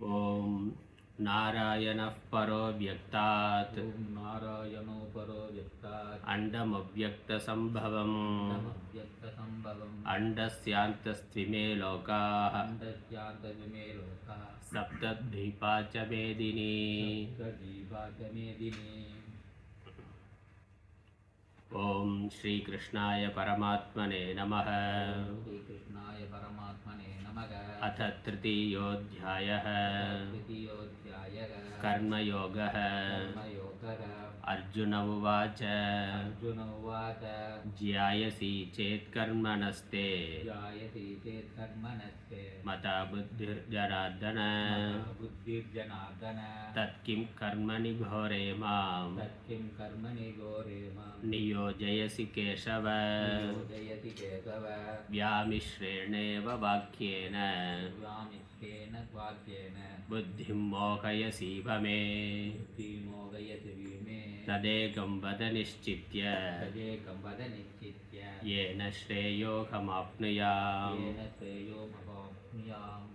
ஓம் நாராயணः பரோ வியக்தாத் नारायणो परो व्यक्तात् அண்டமவ்யக்தசம்பவம் अण्डमव्यक्तसम्भवम् அண்டஸ்யாந்தஸ்த்விமே லோகாः अण्डस्यान्तविमे लोकाः சப்தத்வீபா ச மேதினி. सप्तद्वीपा च मेदिनी. ஓம் ஸ்ரீகிருஷ்ணாய பரமாத்மனே நமः. श्रीकृष्णाय परमात्मने नमः. அத த்ரிதீயோऽध्यायः तृतीयोऽध्यायः கர்மயோகः. कर्मयोगः. அர்ஜுன உவாச்ச अर्जुन उवाच ஜ்யாயசி சேத் கர்மணஸ்தே जायसि चेत् कर्मणस्ते மதா புத்திர்ஜனார்தன बुद्धिर्जनार्दन தத் கிம் கர்மணி கோரே மாம் तत्किं कर्मणि घोरे मां நியோஜயசி கேசவ योजयति केशव வியாமிஸ்ரேணேவ வாக்கியேன व्यामिश्रेण वाक्येन புத்திம் மோகயசீவ மே बुद्धिमोहयति मे ததேகம் வத நிஷ்சித்ய तदेकं वद निश्चित्य येन श्रेयोऽहमाप्नुयाम्. येन श्रेयोमवाप्नुयाम्.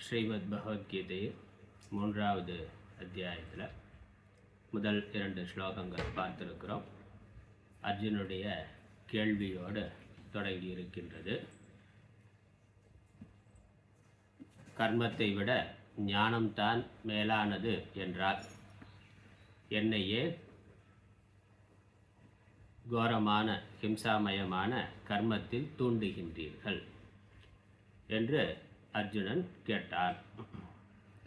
ஸ்ரீமத் பகவத்கீதை 3வது அத்தியாயத்தில் முதல் 2 ஸ்லோகங்கள் பார்த்திருக்கிறோம். அர்ஜுனுடைய கேள்வியோடு தொடங்கி இருக்கின்றது. கர்மத்தை விட ஞானம்தான் மேலானது என்றால் என்னையே கோரமான ஹிம்சாமயமான கர்மத்தில் தூண்டுகின்றீர்கள் என்று அர்ஜுனன் கேட்டான்.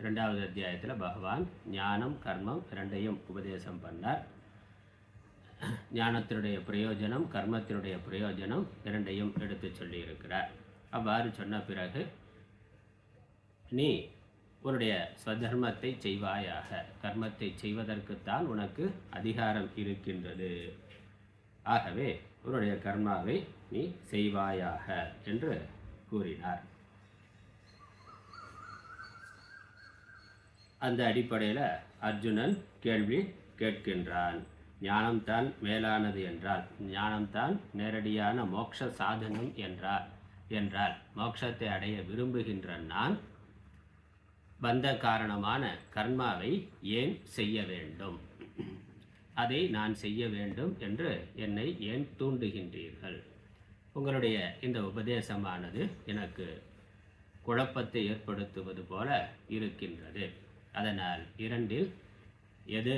2வது அத்தியாயத்தில் பகவான் ஞானம் கர்மம் 2ஐயும் உபதேசம் பண்ணார். ஞானத்தினுடைய பிரயோஜனம் கர்மத்தினுடைய பிரயோஜனம் 2ஐயும் எடுத்து சொல்லியிருக்கிறார். அவ்வாறு சொன்ன பிறகு நீ உன்னுடைய ஸ்வதர்மத்தை செய்வாயாக, கர்மத்தை செய்வதற்குத்தான் உனக்கு அதிகாரம் இருக்கின்றது, ஆகவே உன்னுடைய கர்மாவை நீ செய்வாயாக என்று கூறினார். அந்த அடிப்படையில் அர்ஜுனன் கேள்வி கேட்கின்றான். ஞானம்தான் மேலானது என்றால், ஞானம்தான் நேரடியான மோட்ச சாதனம் என்றால் மோட்சத்தை அடைய விரும்புகின்ற நான் பந்த காரணமான கர்மாவை ஏன் செய்ய வேண்டும், அதை நான் செய்ய வேண்டும் என்று என்னை ஏன் தூண்டுகின்றீர்கள்? உங்களுடைய இந்த உபதேசமானது எனக்கு குழப்பத்தை ஏற்படுத்துவது போல இருக்கின்றது. அதனால் 2இல் எது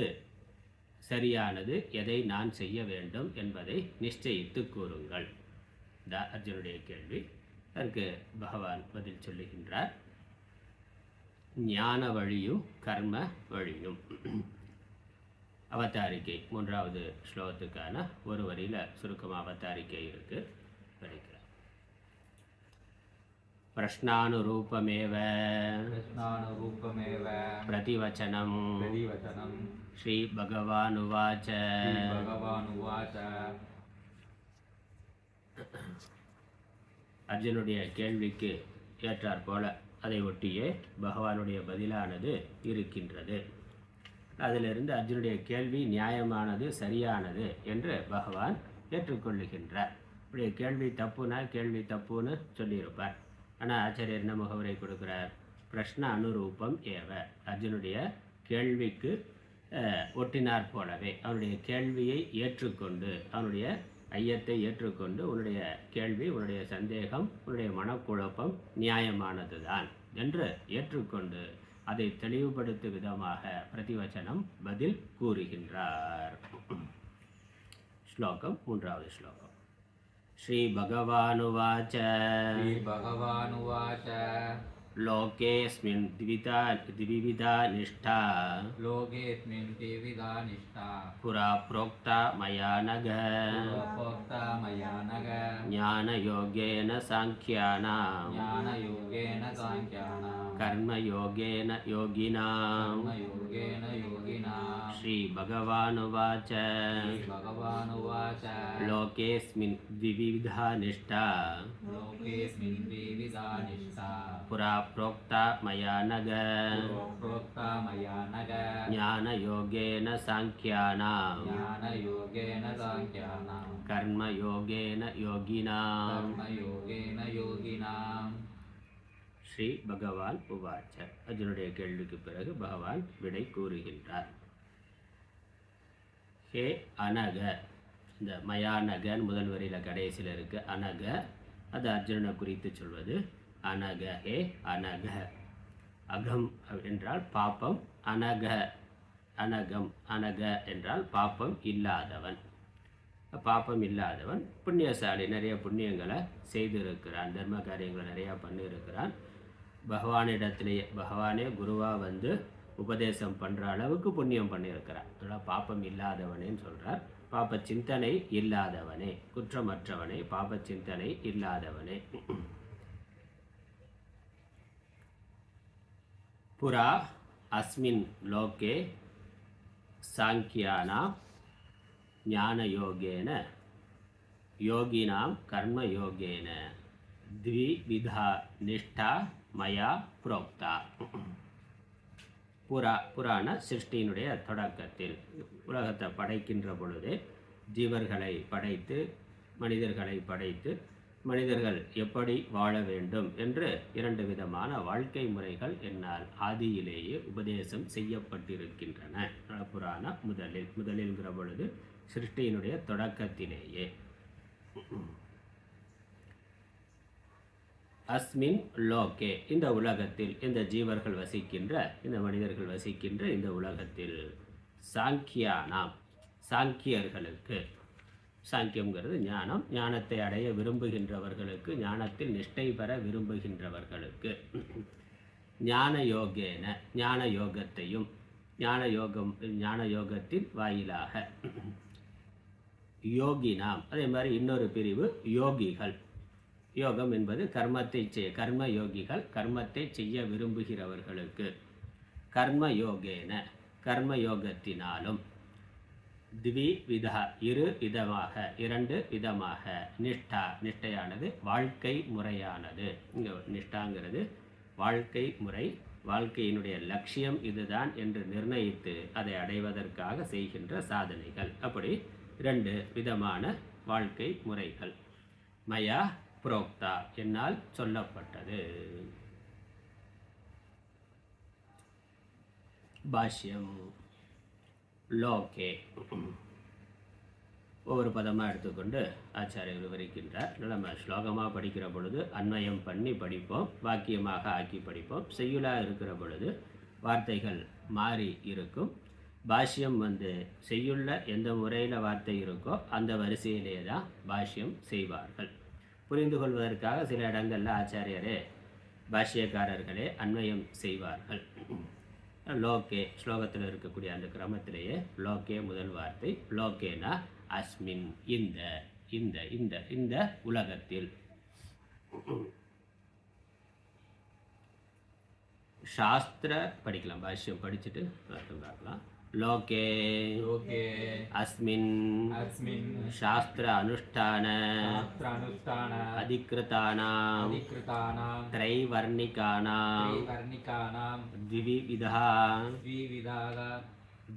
சரியானது, எதை நான் செய்ய வேண்டும் என்பதை நிச்சயித்து கூறுங்கள். அர்ஜுனுடைய கேள்வி. அதற்கு பகவான் பதில் சொல்லுகின்றார். ஞான வழியும் கர்ம வழியும். அவதாரிக்கை 3வது ஸ்லோகத்துக்கான ஒரு வரியில் சுருக்கமாக அவதாரிக்கை இருக்கு, படிக்கிறேன். பிரஷ்னானுரூபமேவ कृष्णानुरूपमेव பிரதிவச்சனம் प्रतिवचनं ஸ்ரீ பகவானுவாச்ச. भगवानुवाच. அர்ஜுனுடைய கேள்விக்கு ஏற்றாற் போல அதை ஒட்டியே பகவானுடைய பதிலானது இருக்கின்றது. அதிலிருந்து அர்ஜுனுடைய கேள்வி நியாயமானது, சரியானது என்று பகவான் ஏற்றுக்கொள்ளுகின்றார். இப்படி கேள்வி தப்புனா கேள்வி தப்புன்னு சொல்லியிருப்பார். ஆனால் ஆச்சாரியர் என்ன முகவரை கொடுக்குறார்? பிரஷ்ன அனுரூபம் ஏவ. அர்ஜுனுடைய கேள்விக்கு ஒட்டினார் போலவே அவனுடைய கேள்வியை ஏற்றுக்கொண்டு, அவனுடைய ஐயத்தை ஏற்றுக்கொண்டு, உன்னுடைய கேள்வி, உன்னுடைய சந்தேகம், உன்னுடைய மனக்குழப்பம் நியாயமானது தான் என்று ஏற்றுக்கொண்டு அதை தெளிவுபடுத்தும் விதமாக பிரதிவச்சனம் பதில் கூறுகின்றார். ஸ்லோகம் 3வது ஸ்லோகம். ஸ்ரீ பகவானுவாச்ச. श्रीभगवानुवाच. லோகேஸ்மின் द्विविधा निष्ठा लोकेऽस्मिन् द्विविधा निष्ठा पुरा प्रोक्ता मया नघ प्रोक्ता मया नघ ज्ञानयोगेन साङ्ख्यानां ज्ञानयोगेन साङ्ख्यानां कर्मयोगेन योगिनां कर्मयोगेन योगिनां श्रीभगवानुवाच भगवानुवाच लोकेऽस्मिन् द्विविधा निष्ठा लोकेऽस्मिन् द्विविधा निष्ठा पुरा प्रोक्ता मया नघ प्रोक्ता मया नघ ज्ञानयोगेन साङ्ख्यानां ज्ञानयोगेन साङ्ख्यानां कर्मयोगेन योगिनां कर्मयोगेन योगिनां ஸ்ரீ பகவான் உவாச்ச. அர்ஜுனுடைய கேள்விக்கு பிறகு பகவான் விடை கூறுகின்றார். ஹே அனக, இந்த மயானகன் முதல் வரியில் கடைசியில் இருக்கு அனக, அது அர்ஜுனனை குறித்து சொல்வது. அனக, ஹே அனக. அகம் என்றால் பாப்பம், அனக அனகம், அனக என்றால் பாப்பம் இல்லாதவன். பாப்பம் இல்லாதவன் புண்ணியசாலி, நிறைய புண்ணியங்களை செய்திருக்கிறான், தர்ம காரியங்களை நிறையா பண்ணியிருக்கிறான். பகவானிடத்திலேயே பகவானே குருவாக வந்து உபதேசம் பண்ணுற அளவுக்கு புண்ணியம் பண்ணியிருக்கிறான். அதனால் பாப்பம் இல்லாதவனேன்னு சொல்கிறார். பாப்ப சிந்தனை இல்லாதவனே, குற்றமற்றவனே, பாப்ப சிந்தனை இல்லாதவனே. புரா அஸ்மின் லோகே சாங்கியானாம் ஞானயோகேன யோகினாம் கர்மயோகேன த்விவிதா நிஷ்டா மயா புரோக்தா. புராண சிருஷ்டியினுடைய தொடக்கத்தில் உலகத்தை படைக்கின்ற பொழுதே ஜீவர்களை படைத்து மனிதர்களை படைத்து மனிதர்கள் எப்படி வாழ வேண்டும் என்று 2 விதமான வாழ்க்கை முறைகள் என்னால் ஆதியிலேயே உபதேசம் செய்யப்பட்டிருக்கின்றன. புராணம் முதலில்ங்கிற பொழுது சிருஷ்டியினுடைய தொடக்கத்திலேயே. அஸ்மின் லோகே, இந்த உலகத்தில், இந்த ஜீவர்கள் வசிக்கின்ற, இந்த மனிதர்கள் வசிக்கின்ற இந்த உலகத்தில், சாங்கியானாம், சாங்கியர்களுக்கு, சாங்கியம்ங்கிறது ஞானம், ஞானத்தை அடைய விரும்புகின்றவர்களுக்கு, ஞானத்தில் நிஷ்டை பெற விரும்புகின்றவர்களுக்கு, ஞான யோகேன, ஞான யோகத்தையும், ஞான யோகத்தின் வாயிலாக, யோகினாம், அதே மாதிரி இன்னொரு பிரிவு யோகிகள். யோகம் என்பது கர்மத்தை செய்ய, கர்ம யோகிகள், கர்மத்தை செய்ய விரும்புகிறவர்களுக்கு, கர்ம யோகேன, கர்ம யோகத்தினாலும், த்விவிதா, 2 விதமாக, நிஷ்டா, நிஷ்டையானது வாழ்க்கை முறையானது. இங்கே நிஷ்டாங்கிறது வாழ்க்கை முறை, வாழ்க்கையினுடைய லட்சியம் இதுதான் என்று நிர்ணயித்து அதை அடைவதற்காக செய்கின்ற சாதனைகள். அப்படி 2 விதமான வாழ்க்கை முறைகள். மயா புரோக்தா, என்னால் சொல்லப்பட்டது. பாஷ்யம். லோகே, ஒவ்வொரு பதமாக எடுத்துக்கொண்டு ஆச்சாரியர் விவரிக்கின்றார். நம்ம ஸ்லோகமாக படிக்கிற பொழுது அன்வயம் பண்ணி படிப்போம், வாக்கியமாக ஆக்கி படிப்போம். செய்யுளாக இருக்கிற பொழுது வார்த்தைகள் மாறி இருக்கும். பாஷ்யம் வந்து செய்யுள்ள எந்த முறையில் வார்த்தை இருக்கோ அந்த வரிசையிலே தான் பாஷ்யம் செய்வார்கள். புரிந்து கொள்வதற்காக சில இடங்களில் ஆச்சாரியரே, பாஷ்யக்காரர்களே அன்வயம் செய்வார்கள். லோகே, ஸ்லோகத்தில் இருக்கக்கூடிய அந்த கிரமத்திலேயே லோகே முதல் வார்த்தை. லோகேனா அஸ்மின், இந்த இந்த இந்த இந்த உலகத்தில். சாஸ்திர படிக்கலாம், பாஷ்யம் படிச்சுட்டு அர்த்தம் பார்க்கலாம். லோகே लोके அஸ்மின் अस्मिन् சாஸ்திர அனுஷ்டான शास्त्रानुष्ठान அதிகிருதானாம் अधिकृतानां த்ரைவர்ணிகானாம் त्रैवर्णिकानां த்விவிதா द्विविधाः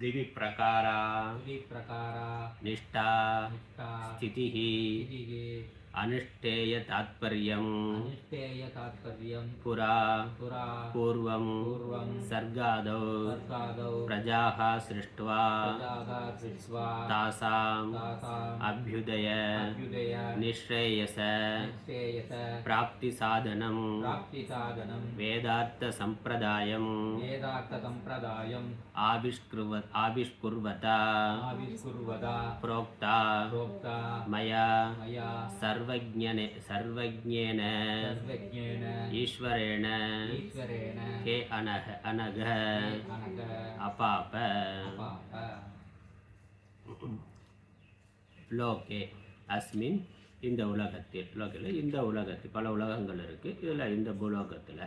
द्विप्रकारा द्विप्रकारा निष्ठा निष्ठा स्थितिः स्थितिः अनुष्ठेय तात्पर्यम् अनुष्ठेय तात्पर्यं पुरा पुरा पूर्वं सर्गादौ सर्गादौ प्रजाः सृष्ट्वा प्रजाः सृष्ट्वा तासाम् तासाम् अभ्युदय अभ्युदय निःश्रेयस निश्चेयस प्राप्तिसाधनं प्राप्तिसाधनं वेदार्थसम्प्रदायं वेदार्थसम्प्रदायम् आविष्कुर्वता आविष्कुर्वता प्रोक्ता प्रोक्ता मया मया सर्वज्ञेन सर्वज्ञेन ईश्वरेण ईश्वरेण हे अनघ अनघ अपाप अपाप लोके अस्मिन् இந்த உலகத்தில் இந்த உலகத்தில் பல உலகங்கள் இருக்குது. இதில் இந்த பூலோகத்தில்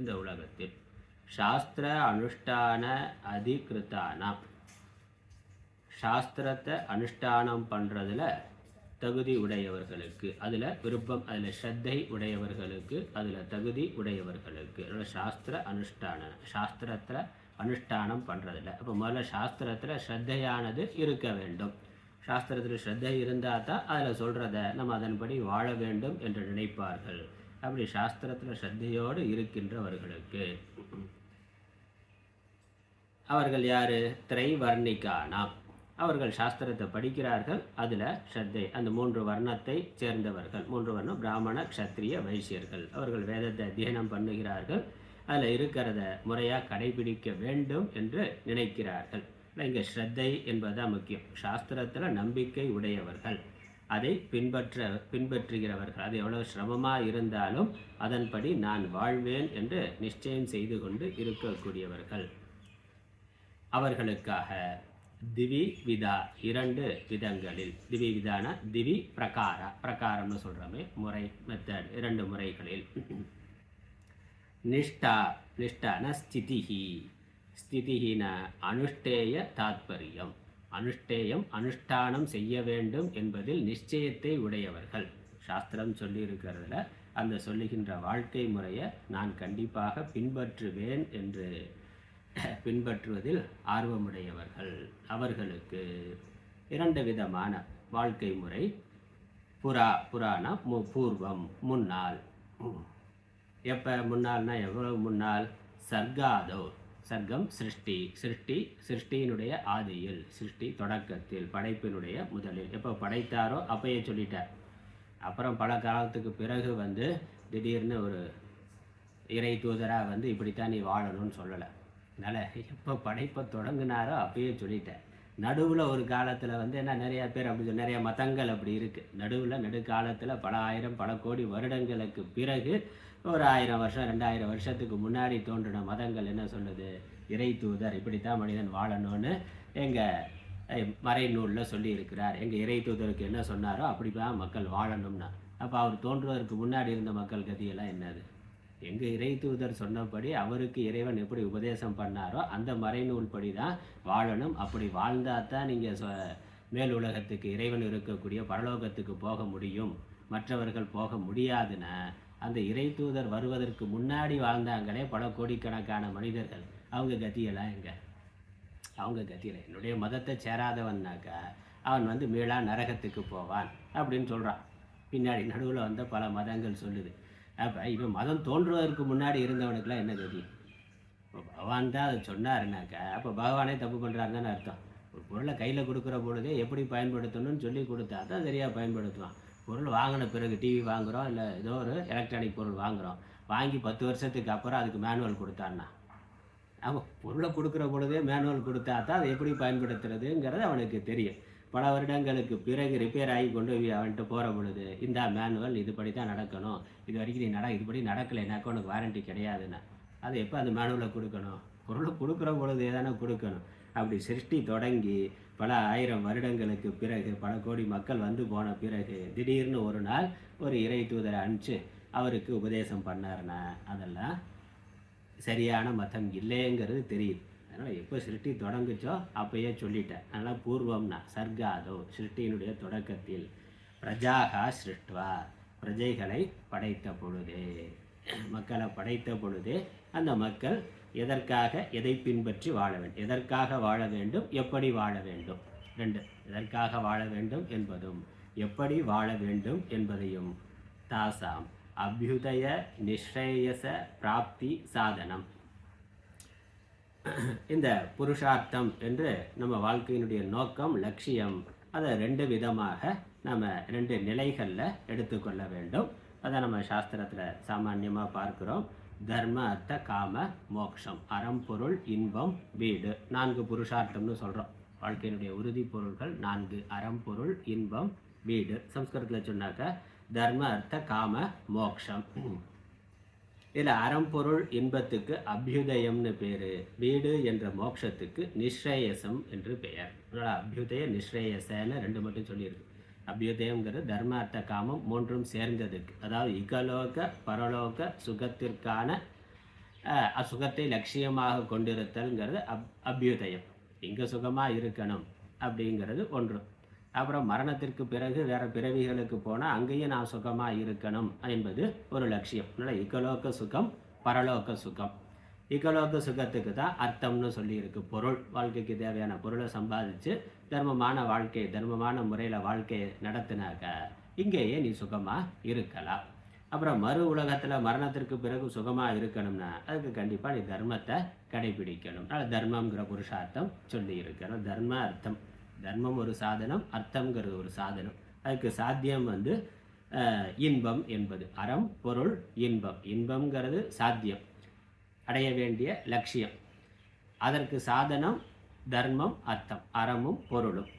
இந்த உலகத்தில் சாஸ்திர அனுஷ்டான அதிகிருத்தானாம், சாஸ்திரத்தை அனுஷ்டானம் பண்ணுறதுல தகுதி உடையவர்களுக்கு, அதில் விருப்பம், அதில் ஸ்ரத்தை உடையவர்களுக்கு, அதில் தகுதி உடையவர்களுக்கு. சாஸ்திரத்தில் அனுஷ்டானம் பண்ணுறதில்ல. அப்போ முதல்ல சாஸ்திரத்தில் ஸ்ரத்தையானது இருக்க வேண்டும். சாஸ்திரத்தில் ஸ்ரத்தை இருந்தால் தான் அதில் சொல்கிறத நம்ம அதன்படி வாழ வேண்டும் என்று நினைப்பார்கள். அப்படி சாஸ்திரத்தில் ஸ்ரத்தையோடு இருக்கின்றவர்களுக்கு அவர்கள் யார்? திரைவர்ணிக்கானாம், அவர்கள் சாஸ்திரத்தை படிக்கிறார்கள், அதில் ஸ்ரத்தை, அந்த 3 வர்ணத்தை சேர்ந்தவர்கள். 3 வர்ணம் பிராமண க்ஷத்ரிய வைசியர்கள். அவர்கள் வேதத்தை அத்தியனம் பண்ணுகிறார்கள், அதில் இருக்கிறத முறையாக கடைபிடிக்க வேண்டும் என்று நினைக்கிறார்கள். இங்கே ஸ்ரத்தை என்பதுதான் முக்கியம். சாஸ்திரத்தில் நம்பிக்கை உடையவர்கள், அதை பின்பற்றுகிறவர்கள், அது எவ்வளோ சிரமமாக இருந்தாலும் அதன்படி நான் வாழ்வேன் என்று நிச்சயம் செய்து கொண்டு இருக்கக்கூடியவர்கள். அவர்களுக்காக திவி விதா 2 விதங்களில், திவி விதான திவி பிரகாரம்னு சொல்கிறோமே, முறை, மெத்தட், 2 முறைகளில். நிஷ்டான ஸ்திதிஹின அனுஷ்டேய தாத்பரியம், அனுஷ்டானம் செய்ய வேண்டும் என்பதில் நிச்சயத்தை உடையவர்கள். சாஸ்திரம் சொல்லி இருக்கிறதுல அந்த சொல்லுகின்ற வாழ்க்கை முறையை நான் கண்டிப்பாக பின்பற்றுவேன் என்று பின்பற்றுவதில் ஆர்வமுடையவர்கள். அவர்களுக்கு 2 விதமான வாழ்க்கை முறை. புராண பூர்வம், முன்னால். எப்போ முன்னால்னா எவ்வளவு முன்னால்? சர்காதோ, சர்க்கம் சிருஷ்டியினுடைய ஆதியில், சிருஷ்டி தொடக்கத்தில், படைப்பினுடைய முதலில். எப்போ படைத்தாரோ அப்பயே சொல்லிட்டார். அப்புறம் பல காலத்துக்கு பிறகு திடீர்னு ஒரு இறை தூதராக இப்படித்தான் நீ வாழணும்னு சொல்லலை. அதனால் எப்போ படைப்பை தொடங்கினாரோ அப்பயே சொல்லிட்டேன். நடுவில் ஒரு காலத்தில் என்ன நிறையா பேர் அப்படி நிறைய மதங்கள் அப்படி இருக்குது. நடுக்காலத்தில் பல ஆயிரம் பல கோடி வருடங்களுக்கு பிறகு ஒரு 1000 வருஷம் 2000 வருஷத்துக்கு முன்னாடி தோன்றின மதங்கள் என்ன சொல்லுது? இறை தூதர் இப்படித்தான் மனிதன் வாழணும்னு எங்கள் மறைநூலில் சொல்லியிருக்கிறார். எங்கள் இறை தூதருக்கு என்ன சொன்னாரோ அப்படிதான் மக்கள் வாழணும்னா, அப்போ அவர் தோன்றுவதற்கு முன்னாடி இருந்த மக்கள் கதியெல்லாம் என்னது? எங்கள் இறை தூதர் சொன்னபடி அவருக்கு இறைவன் எப்படி உபதேசம் பண்ணாரோ அந்த மறைநூல் படி தான் வாழணும். அப்படி வாழ்ந்தால் தான் நீங்கள் மேல் உலகத்துக்கு, இறைவன் இருக்கக்கூடிய பரலோகத்துக்கு போக முடியும். மற்றவர்கள் போக முடியாதுன்னா அந்த இறை தூதர் வருவதற்கு முன்னாடி வாழ்ந்தாங்களே பல கோடிக்கணக்கான மனிதர்கள், அவங்க கத்தியெல்லாம் எங்க? அவங்க கத்தியில் என்னுடைய மதத்தை சேராதவன்னாக்கா அவன் மீளா நரகத்துக்கு போவான் அப்படின்னு சொல்கிறான். பின்னாடி நடுவில் பல மதங்கள் சொல்லுது. அப்போ இவன் மதம் தோன்றுவதற்கு முன்னாடி இருந்தவனுக்கெல்லாம் என்ன கதி? இப்போ பகவான் தான் அதை சொன்னாருனாக்கா அப்போ பகவானே தப்பு பண்ணுறாருன்னு அர்த்தம். ஒரு பொருளை கையில் கொடுக்குற பொழுதே எப்படி பயன்படுத்தணும்னு சொல்லி கொடுத்தா தான் சரியாக பயன்படுத்துவான். பொருள் வாங்கின பிறகு டிவி வாங்குகிறோம், இல்லை ஏதோ ஒரு எலக்ட்ரானிக் பொருள் வாங்குகிறோம், வாங்கி 10 வருஷத்துக்கு அப்புறம் அதுக்கு மேனுவல் கொடுத்தான்னா, அவன் பொருளை கொடுக்குற பொழுதே மேனுவல் கொடுத்தா தான் அதை எப்படி பயன்படுத்துறதுங்கிறது அவனுக்கு தெரியும். பல வருடங்களுக்கு பிறகு ரிப்பேர் ஆகி கொண்டு அவன்கிட்ட போகிற பொழுது இந்த மேனுவல் இதுபடி தான் நடக்கணும், இது வரைக்கும் நீ இதுபடி நடக்கலைனாக்கா உனக்கு வாரண்டி கிடையாதுன்னா அது எப்போ அந்த மேனுவலை கொடுக்கணும்? பொருளை கொடுக்குற பொழுது தானே கொடுக்கணும். அப்படி சிருஷ்டி தொடங்கி பல 1000 வருடங்களுக்கு பிறகு பல கோடி மக்கள் போன பிறகு திடீர்னு ஒரு நாள் ஒரு இறை தூதரை அனுப்பிச்சு அவருக்கு உபதேசம் பண்ணாருன்னா அதெல்லாம் சரியான மதம் இல்லைங்கிறது தெரியுது. அதனால் எப்போ சிருஷ்டி தொடங்குச்சோ அப்பயே சொல்லிட்டேன். அதனால் பூர்வம்னா சர்காதோ, சிருஷ்டியினுடைய தொடக்கத்தில், பிரஜாகா சிருஷ்டுவா, பிரஜைகளை படைத்த பொழுதே, மக்களை படைத்த பொழுதே அந்த மக்கள் எதற்காக எதை பின்பற்றி வாழ வேண்டும், எதற்காக வாழ வேண்டும், எப்படி வாழ வேண்டும், 2 எதற்காக வாழ வேண்டும் என்பதும் எப்படி வாழ வேண்டும் என்பதையும் தாசாம் அபியுதய நிஸ்ரேயச பிராப்தி சாதனம். இந்த புருஷார்த்தம் என்று நம்ம வாழ்க்கையினுடைய நோக்கம், லட்சியம், அதை 2 விதமாக நம்ம 2 நிலைகளில் எடுத்துக்கொள்ள வேண்டும். அதை நம்ம சாஸ்திரத்தில் சாமான்யமாக பார்க்குறோம். தர்ம அர்த்த காம மோக்ஷம், அறம் பொருள் இன்பம் வீடு, 4 புருஷார்த்தம்னு சொல்கிறோம். வாழ்க்கையினுடைய உறுதி பொருள்கள் 4: அறம் பொருள் இன்பம் வீடு. சம்ஸ்கிருதத்தில் சொன்னாக்க தர்ம அர்த்த காம மோக்ஷம். இதில் அறம்பொருள் இன்பத்துக்கு அபியுதயம்னு பேர், வீடு என்ற மோட்சத்துக்கு நிஸ்ரேயசம் என்று பெயர். அதனால் அபியுதய நிஸ்ரேயசன்னு 2 மட்டும் சொல்லியிருக்கு. அபியுதயங்கிறது தர்ம அர்த்த காமம் மூன்றும் சேர்ந்ததுக்கு, அதாவது இகலோக பரலோக சுகத்திற்கான சுகத்தை லட்சியமாக கொண்டிருத்தல்ங்கிறது அபியுதயம். இங்கே சுகமாக இருக்கணும் அப்படிங்கிறது ஒன்று. அப்புறம் மரணத்திற்கு பிறகு வேறு பிறவிகளுக்கு போனால் அங்கேயும் நான் சுகமாக இருக்கணும் என்பது ஒரு லட்சியம். அதனால் இகலோக சுகம் பரலோக சுகம். இகலோக சுகத்துக்கு தான் அர்த்தம்னு சொல்லியிருக்கு. பொருள், வாழ்க்கைக்கு தேவையான பொருளை சம்பாதிச்சு தர்மமான வாழ்க்கை, தர்மமான முறையில் வாழ்க்கையை நடத்தினாக்க இங்கேயே நீ சுகமாக இருக்கலாம். அப்புறம் மறு உலகத்தில் மரணத்திற்கு பிறகு சுகமாக இருக்கணும்னா அதுக்கு கண்டிப்பாக நீ தர்மத்தை கடைபிடிக்கணும். அதனால் தர்மங்கிற புருஷார்த்தம் சொல்லி இருக்கிறோம். தர்ம அர்த்தம், தர்மம் ஒரு சாதனம், அர்த்தங்கிறது ஒரு சாதனம். அதுக்கு சாத்தியம் இன்பம் என்பது அறம் பொருள் இன்பம். இன்பம்ங்கிறது சாத்தியம், அடைய வேண்டிய லட்சியம். அதற்கு சாதனம் தர்மம் அர்த்தம், அறமும் பொருளும்.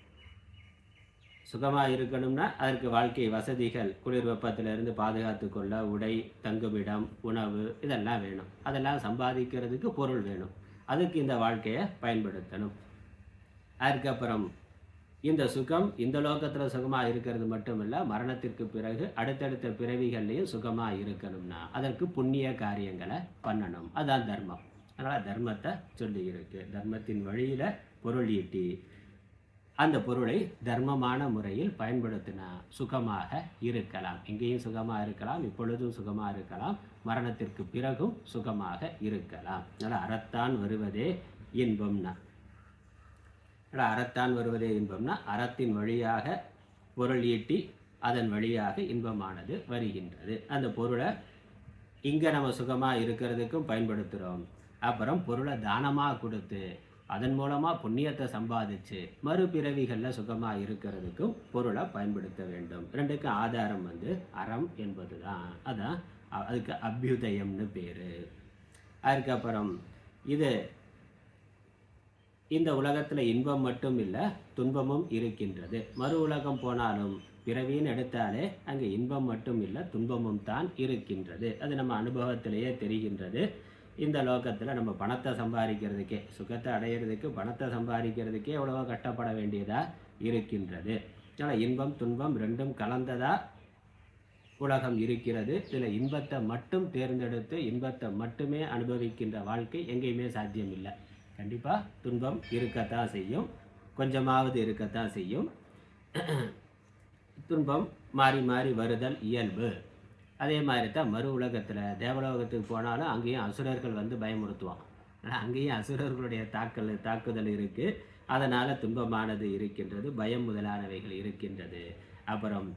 சுகமாக இருக்கணும்னா அதற்கு வாழ்க்கை வசதிகள், குளிர் வெப்பத்திலிருந்து பாதுகாத்து கொள்ள உடை, தங்குமிடம், உணவு இதெல்லாம் வேணும். அதெல்லாம் சம்பாதிக்கிறதுக்கு பொருள் வேணும். அதுக்கு இந்த வாழ்க்கையை பயன்படுத்தணும். அதுக்கப்புறம் இந்த சுகம் இந்த லோகத்தில் சுகமாக இருக்கிறது மட்டும் இல்லை, மரணத்திற்கு பிறகு அடுத்தடுத்த பிறவிகள்லையும் சுகமாக இருக்கணும்னா அதற்கு புண்ணிய காரியங்களை பண்ணணும். அதுதான் தர்மம். அதனால் தர்மத்தை சொல்லி இருக்கு. தர்மத்தின் வழியில் பொருள் ஈட்டி அந்த பொருளை தர்மமான முறையில் பயன்படுத்தினா சுகமாக இருக்கலாம். இங்கேயும் சுகமாக இருக்கலாம், இப்பொழுதும் சுகமாக இருக்கலாம், மரணத்திற்கு பிறகும் சுகமாக இருக்கலாம். அதனால் அறத்தான் வருவதே இன்பம்னா, அறத்தான் வருவதே இன்பம்னா அறத்தின் வழியாக பொருள் ஈட்டி அதன் வழியாக இன்பமானது வருகின்றது. அந்த பொருளை இங்கே நம்ம சுகமாக இருக்கிறதுக்கும் பயன்படுத்துகிறோம். அப்புறம் பொருளை தானமாக கொடுத்து அதன் மூலமாக புண்ணியத்தை சம்பாதிச்சு மறுபிறவிகளில் சுகமாக இருக்கிறதுக்கும் பொருளை பயன்படுத்த வேண்டும். ரெண்டுக்கும் ஆதாரம் அறம் என்பது தான். அதான் அதுக்கு அபியுதயம்னு பேர். அதுக்கப்புறம் இது இந்த உலகத்தில் இன்பம் மட்டும் இல்லை, துன்பமும் இருக்கின்றது. மறு உலகம் போனாலும் பிறவின்னு எடுத்தாலே அங்கே இன்பம் மட்டும் இல்லை, துன்பமும் தான் இருக்கின்றது. அது நம்ம அனுபவத்திலேயே தெரிகின்றது. இந்த லோகத்தில் நம்ம பணத்தை சம்பாதிக்கிறதுக்கே, சுகத்தை அடையிறதுக்கு பணத்தை சம்பாதிக்கிறதுக்கே எவ்வளவோ கஷ்டப்பட வேண்டியதாக இருக்கின்றது. அதனால் இன்பம் துன்பம் ரெண்டும் கலந்ததா உலகம் இருக்கிறது. இதில் இன்பத்தை மட்டும் தேர்ந்தெடுத்து இன்பத்தை மட்டுமே அனுபவிக்கின்ற வாழ்க்கை எங்கேயுமே சாத்தியம் இல்லை. கண்டிப்பாக துன்பம் இருக்கத்தான் செய்யும், கொஞ்சமாவது இருக்கத்தான் செய்யும். துன்பம் மாறி மாறி வருதல் இயல்பு. அதே மாதிரி தான் மறு உலகத்தில் தேவலோகத்துக்கு போனாலும் அங்கேயும் அசுரர்கள் பயமுறுத்துவான். ஆனால் அங்கேயும் அசுரர்களுடைய தாக்குதல் இருக்குது. அதனால் துன்பமானது இருக்கின்றது, பயம் முதலானவைகள் இருக்கின்றது. அப்புறம்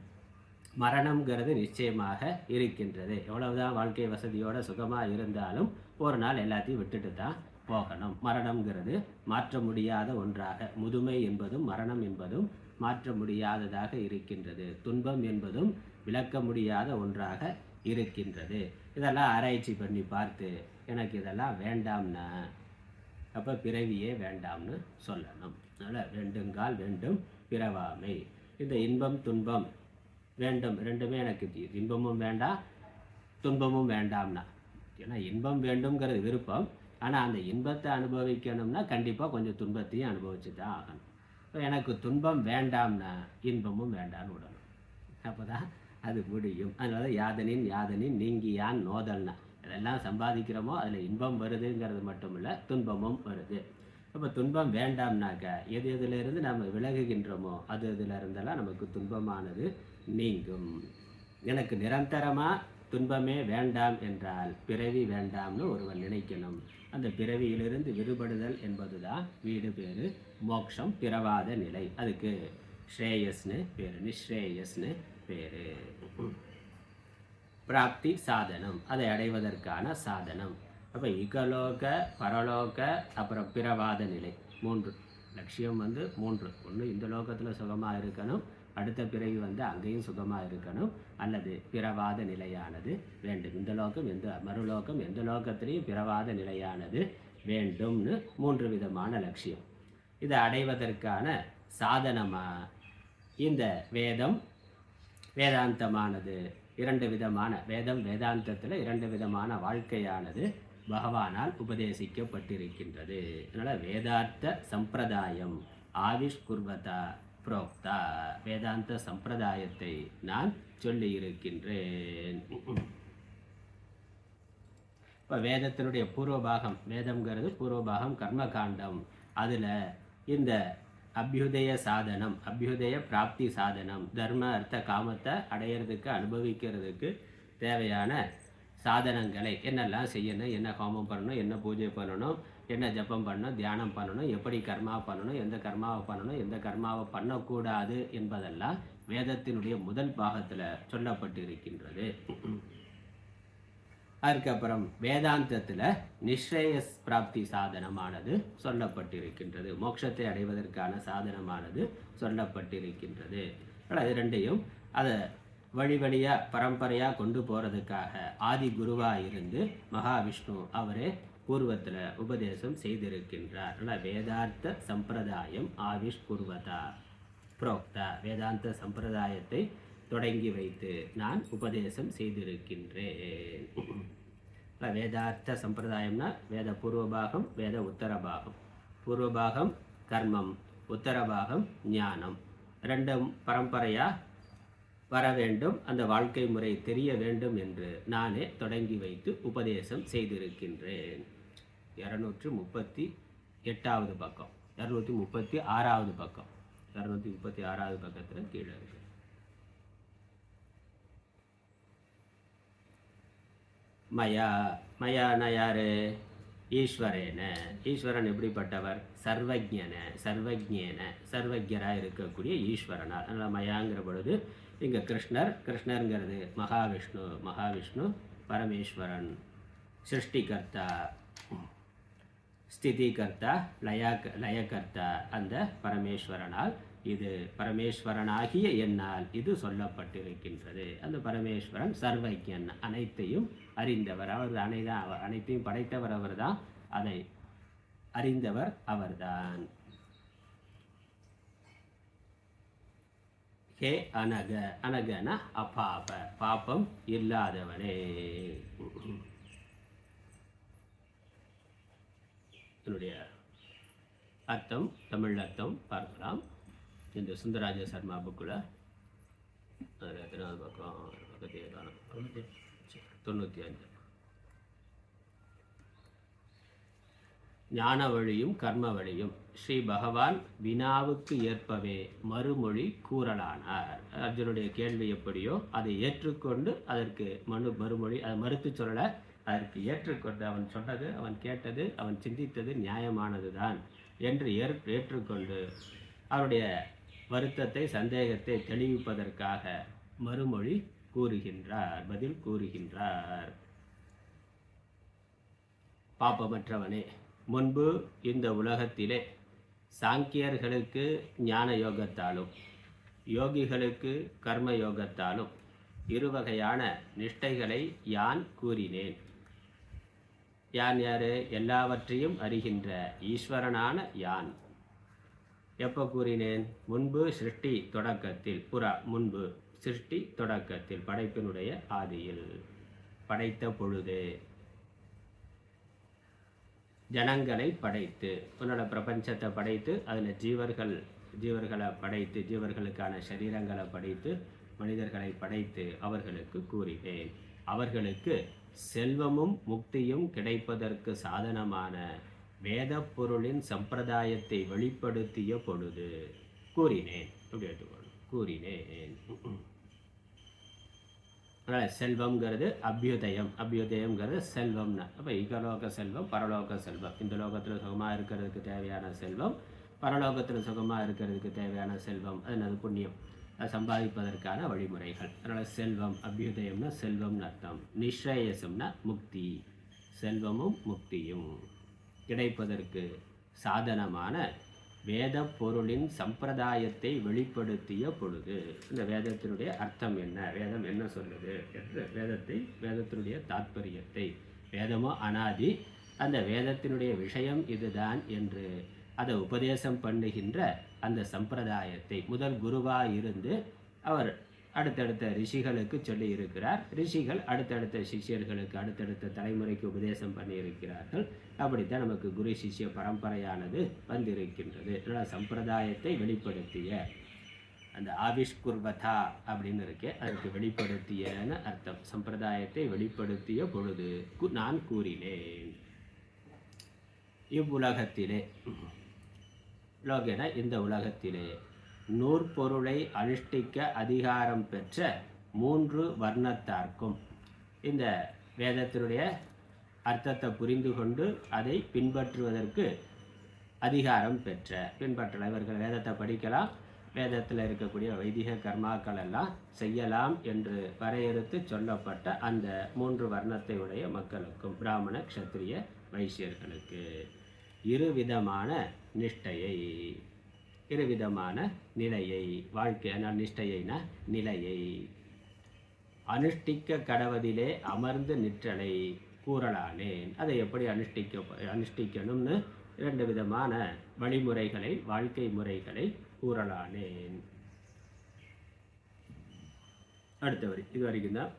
மரணம்ங்கிறது நிச்சயமாக இருக்கின்றது. எவ்வளவுதான் வாழ்க்கை வசதியோட சுகமாக இருந்தாலும் ஒரு நாள் எல்லாத்தையும் விட்டுட்டு தான் போகணும். மரணம்ங்கிறது மாற்ற முடியாத ஒன்றாக, முதுமை என்பதும் மரணம் என்பதும் மாற்ற முடியாததாக இருக்கின்றது. துன்பம் என்பதும் விளக்க முடியாத ஒன்றாக இருக்கின்றது. இதெல்லாம் ஆராய்ச்சி பண்ணி பார்த்து எனக்கு இதெல்லாம் வேண்டாம்னா அப்போ பிறவியே வேண்டாம்னு சொல்லணும். அதனால் வேண்டுங்கால் வேண்டும் பிறவாமை. இந்த இன்பம் துன்பம் வேண்டும் ரெண்டுமே எனக்கு, இன்பமும் வேண்டாம் துன்பமும் வேண்டாம்னா. ஏன்னா இன்பம் வேண்டும்ங்கிறது விருப்பம், ஆனால் அந்த இன்பத்தை அனுபவிக்கணும்னா கண்டிப்பாக கொஞ்சம் துன்பத்தையும் அனுபவிச்சு தான் ஆகணும். இப்போ எனக்கு துன்பம் வேண்டாம்னா இன்பமும் வேண்டான்னு விடணும். அப்போ தான் அது முடியும். அதனால யாதனின் நீங்கியான் நோதல்னா, இதெல்லாம் சம்பாதிக்கிறோமோ அதில் இன்பம் வருதுங்கிறது மட்டும் இல்லை, துன்பமும் வருது. அப்போ துன்பம் வேண்டாம்னாக்க எது எதுலேருந்து நம்ம விலகுகின்றோமோ அது இதிலிருந்தெல்லாம் நமக்கு துன்பமானது நீங்கும். எனக்கு நிரந்தரமாக துன்பமே வேண்டாம் என்றால் பிறவி வேண்டாம்னு ஒருவன் நினைக்கணும். அந்த பிறவியிலிருந்து விடுபடுதல் என்பது தான் வீடு பேர் மோட்சம், பிறவாத நிலை. அதுக்கு ஸ்ரேயஸ்னு பேர், நிஸ்ரேயஸ்னு பேர். பிராப்தி சாதனம், அதை அடைவதற்கான சாதனம். அப்போ இகலோக பரலோக அப்புறம் பிறவாத நிலை, மூன்று லட்சியம் 3. ஒன்று இந்த லோகத்தில் சுகமாக இருக்கணும், அடுத்த பிறவி அங்கேயும் சுகமாக இருக்கணும், அல்லது பிறவாத நிலையானது வேண்டும். இந்த லோகம் மறுலோகம் எந்த லோகத்திலையும் பிறவாத நிலையானது வேண்டும்னு 3 விதமான லட்சியம். இதை அடைவதற்கான சாதனமாக இந்த வேதாந்தமானது 2 விதமான வேதாந்தத்தில் 2 விதமான வாழ்க்கையானது பகவானால் உபதேசிக்கப்பட்டிருக்கின்றது. அதனால் வேதார்த்த சம்பிரதாயம் ஆவிஷ்குர்வதா புரோக்தா, வேதாந்த சம்பிரதாயத்தை நான் சொல்லி இருக்கின்றேன். இப்போ வேதத்தினுடைய பூர்வபாகம், வேதம்ங்கிறது பூர்வபாகம் கர்மகாண்டம். அதில் இந்த அபியுதய சாதனம், அபியுதய பிராப்தி சாதனம், தர்ம அர்த்த காமத்தை அடையிறதுக்கு அனுபவிக்கிறதுக்கு தேவையான சாதனங்களை என்னெல்லாம் செய்யணும், என்ன ஹோமம் பண்ணணும், என்ன பூஜை பண்ணணும், என்ன ஜபம் பண்ணணும், தியானம் பண்ணணும், எப்படி கர்மா பண்ணணும், எந்த கர்மாவை பண்ணணும், எந்த கர்மாவை பண்ணக்கூடாது என்பதெல்லாம் வேதத்தினுடைய முதல் பாகத்தில் சொல்லப்பட்டு இருக்கின்றது. அதுக்கப்புறம் வேதாந்தத்தில் நிஸ்ரேய பிராப்தி சாதனமானது சொல்லப்பட்டிருக்கின்றது. மோட்சத்தை அடைவதற்கான சாதனமானது சொல்லப்பட்டிருக்கின்றது. அது ரெண்டையும் அதை வழி வழியாக பரம்பரையாக கொண்டு போகிறதுக்காக ஆதி குருவாக இருந்து மகாவிஷ்ணு அவரே பூர்வத்தில் உபதேசம் செய்திருக்கின்றார். வேதாந்த சம்பிரதாயம் ஆவிஷ்குர்வதா புரோக்தா, வேதாந்த சம்பிரதாயத்தை தொடங்கி வைத்து நான் உபதேசம் செய்திருக்கின்றேன். வேதார்த்த சம்பிரதாயம்னா வேத பூர்வபாகம், வேத உத்தரபாகம். பூர்வபாகம் கர்மம், உத்தரபாகம் ஞானம். ரெண்டும் பரம்பரையாக வர வேண்டும், அந்த வாழ்க்கை முறை தெரிய வேண்டும் என்று நானே தொடங்கி வைத்து உபதேசம் செய்திருக்கின்றேன். 238வது பக்கம், 236வது பக்கம், 236வது பக்கத்தில் கீழே இருக்கு. மயா, மயானா யாரு? ஈஸ்வரேன. ஈஸ்வரன் எப்படிப்பட்டவர்? சர்வஜன, சர்வஜேன, சர்வஜராக இருக்கக்கூடிய ஈஸ்வரனால். அதனால் மயாங்கிற பொழுது இங்கே கிருஷ்ணர், கிருஷ்ணருங்கிறது மகாவிஷ்ணு, மகாவிஷ்ணு பரமேஸ்வரன், சிருஷ்டிகர்த்தா, ஸ்திதிகர்த்தா, லயகர்த்தா அந்த பரமேஸ்வரனால், இது பரமேஸ்வரனாகிய என்னால் இது சொல்லப்பட்டிருக்கின்றது. அந்த பரமேஸ்வரன் சர்வஜன், அனைத்தையும் அறிந்தவர். அவர் அனைத்தையும் படைத்தவர் அவர் தான், அதை அறிந்தவர் அவர்தான். ஹே அனக, அனகன அபாப, பாப்பம் இல்லாதவனே. என்னுடைய அர்த்தம், தமிழ் அர்த்தம் பார்க்கலாம். இந்த சுந்தரராஜ சர்மா புக்கில் அதில் எத்தனாவது பக்கம்? பக்கத்தையே காணும், 95. ஞான வழியும் கர்ம வழியும் ஸ்ரீ பகவான் வினாவுக்கு ஏற்பவே மறுமொழி கூறலானார். அர்ஜுனுடைய கேள்வி எப்படியோ அதை ஏற்றுக்கொண்டு அதற்கு மறுமொழி, அதை மறுத்து சொல்லலை, அதற்கு ஏற்றுக்கொண்டு அவன் சொன்னது, அவன் கேட்டது, அவன் சிந்தித்தது நியாயமானது தான் என்று ஏற்றுக்கொண்டு அவருடைய வருத்தத்தை, சந்தேகத்தை தெளிவிப்பதற்காக மறுமொழி கூறுகின்றார், பதில் கூறுகின்றார். பாப்பமற்றவனே, முன்பு இந்த உலகத்திலே சாங்கியர்களுக்கு ஞான யோகத்தாலும் யோகிகளுக்கு கர்ம யோகத்தாலும் இருவகையான நிஷ்டைகளை யான் கூறினேன். யான் யாரு? எல்லாவற்றையும் அறிகின்ற ஈஸ்வரனான யான். எப்போ கூறினேன்? முன்பு சிருஷ்டி தொடக்கத்தில், முன்பு சிருஷ்டி தொடக்கத்தில், படைப்பினுடைய ஆதியில், படைத்த பொழுது ஜனங்களை படைத்து, உன்னோட பிரபஞ்சத்தை படைத்து, அதில் ஜீவர்களை படைத்து, ஜீவர்களுக்கான சரீரங்களை படைத்து, மனிதர்களை படைத்து அவர்களுக்கு கூறினேன். அவர்களுக்கு செல்வமும் முக்தியும் கிடைப்பதற்கு சாதனமான வேத பொருளின் சம்பிரதாயத்தை வெளிப்படுத்திய பொழுது கூறினேன். அப்படி எடுத்துக்கணும், கூறினேன். அதனால் செல்வம்ங்கிறது அபியுதயம், அபியுதயம்ங்கிறது செல்வம்னா. அப்போ இகலோக செல்வம், பரலோக செல்வம். இந்த லோகத்தில் சுகமாக இருக்கிறதுக்கு தேவையான செல்வம், பரலோகத்தில் சுகமாக இருக்கிறதுக்கு தேவையான செல்வம், அது புண்ணியம், அதை சம்பாதிப்பதற்கான வழிமுறைகள். அதனால் செல்வம், அபியுதயம்னா செல்வம்னு அர்த்தம். நிஸ்ரேயசம்னா முக்தி, செல்வமும் முக்தியும் கிடைப்பதற்கு சாதனமான வேத பொருளின் சம்பிரதாயத்தை வெளிப்படுத்திய பொழுது. இந்த வேதத்தினுடைய அர்த்தம் என்ன, வேதம் என்ன சொல்லுது என்று வேதத்தினுடைய தாத்பரியத்தை, வேதமோ அனாதி, அந்த வேதத்தினுடைய விஷயம் இதுதான் என்று அதை உபதேசம் பண்ணுகின்ற அந்த சம்பிரதாயத்தை முதல் குருவாக இருந்து அவர் அடுத்தடுத்த ரிஷிகளுக்கு சொல்லி இருக்கிறார். ரிஷிகள் அடுத்தடுத்த சிஷ்யர்களுக்கு, அடுத்தடுத்த தலைமுறைக்கு உபதேசம் பண்ணியிருக்கிறார்கள். அப்படித்தான் நமக்கு குரு சிஷ்ய பரம்பரையானது வந்திருக்கின்றது. சம்பிரதாயத்தை வெளிப்படுத்திய அந்த ஆவிஷ்குர்வதா அப்படின்னு இருக்கு, அதுக்கு வெளிப்படுத்தியன்னு அர்த்தம். சம்பிரதாயத்தை வெளிப்படுத்திய பொழுது நான் கூறினேன். இவ்வுலகத்திலே, லோகென இந்த உலகத்திலே, நூற்பொருளை அனுஷ்டிக்க அதிகாரம் பெற்ற 3 வர்ணத்தார்க்கும், இந்த வேதத்தினுடைய அர்த்தத்தை புரிந்து கொண்டு அதை பின்பற்றுவதற்கு அதிகாரம் பெற்ற, பின்பற்றலாம். இவர்கள் வேதத்தை படிக்கலாம், வேதத்தில் இருக்கக்கூடிய வைதிக கர்மாக்கள் எல்லாம் செய்யலாம் என்று வரையறுத்து சொல்லப்பட்ட அந்த 3 வர்ணத்தை உடைய மக்களுக்கும், பிராமண க்ஷத்திரிய வைசியர்களுக்கு, இருவிதமான நிஷ்டையை, இருவிதமான நிலையை, வாழ்க்கையான நிஷ்டையின நிலையை, அனுஷ்டிக்க கடவதிலே அமர்ந்து நிற்றலை கூறலானேன். அதை எப்படி அனுஷ்டிக்கணும்னு 2 விதமான வழிமுறைகளை, வாழ்க்கை முறைகளை கூறலானேன். அடுத்த வரி, இது வரைக்கும் தான்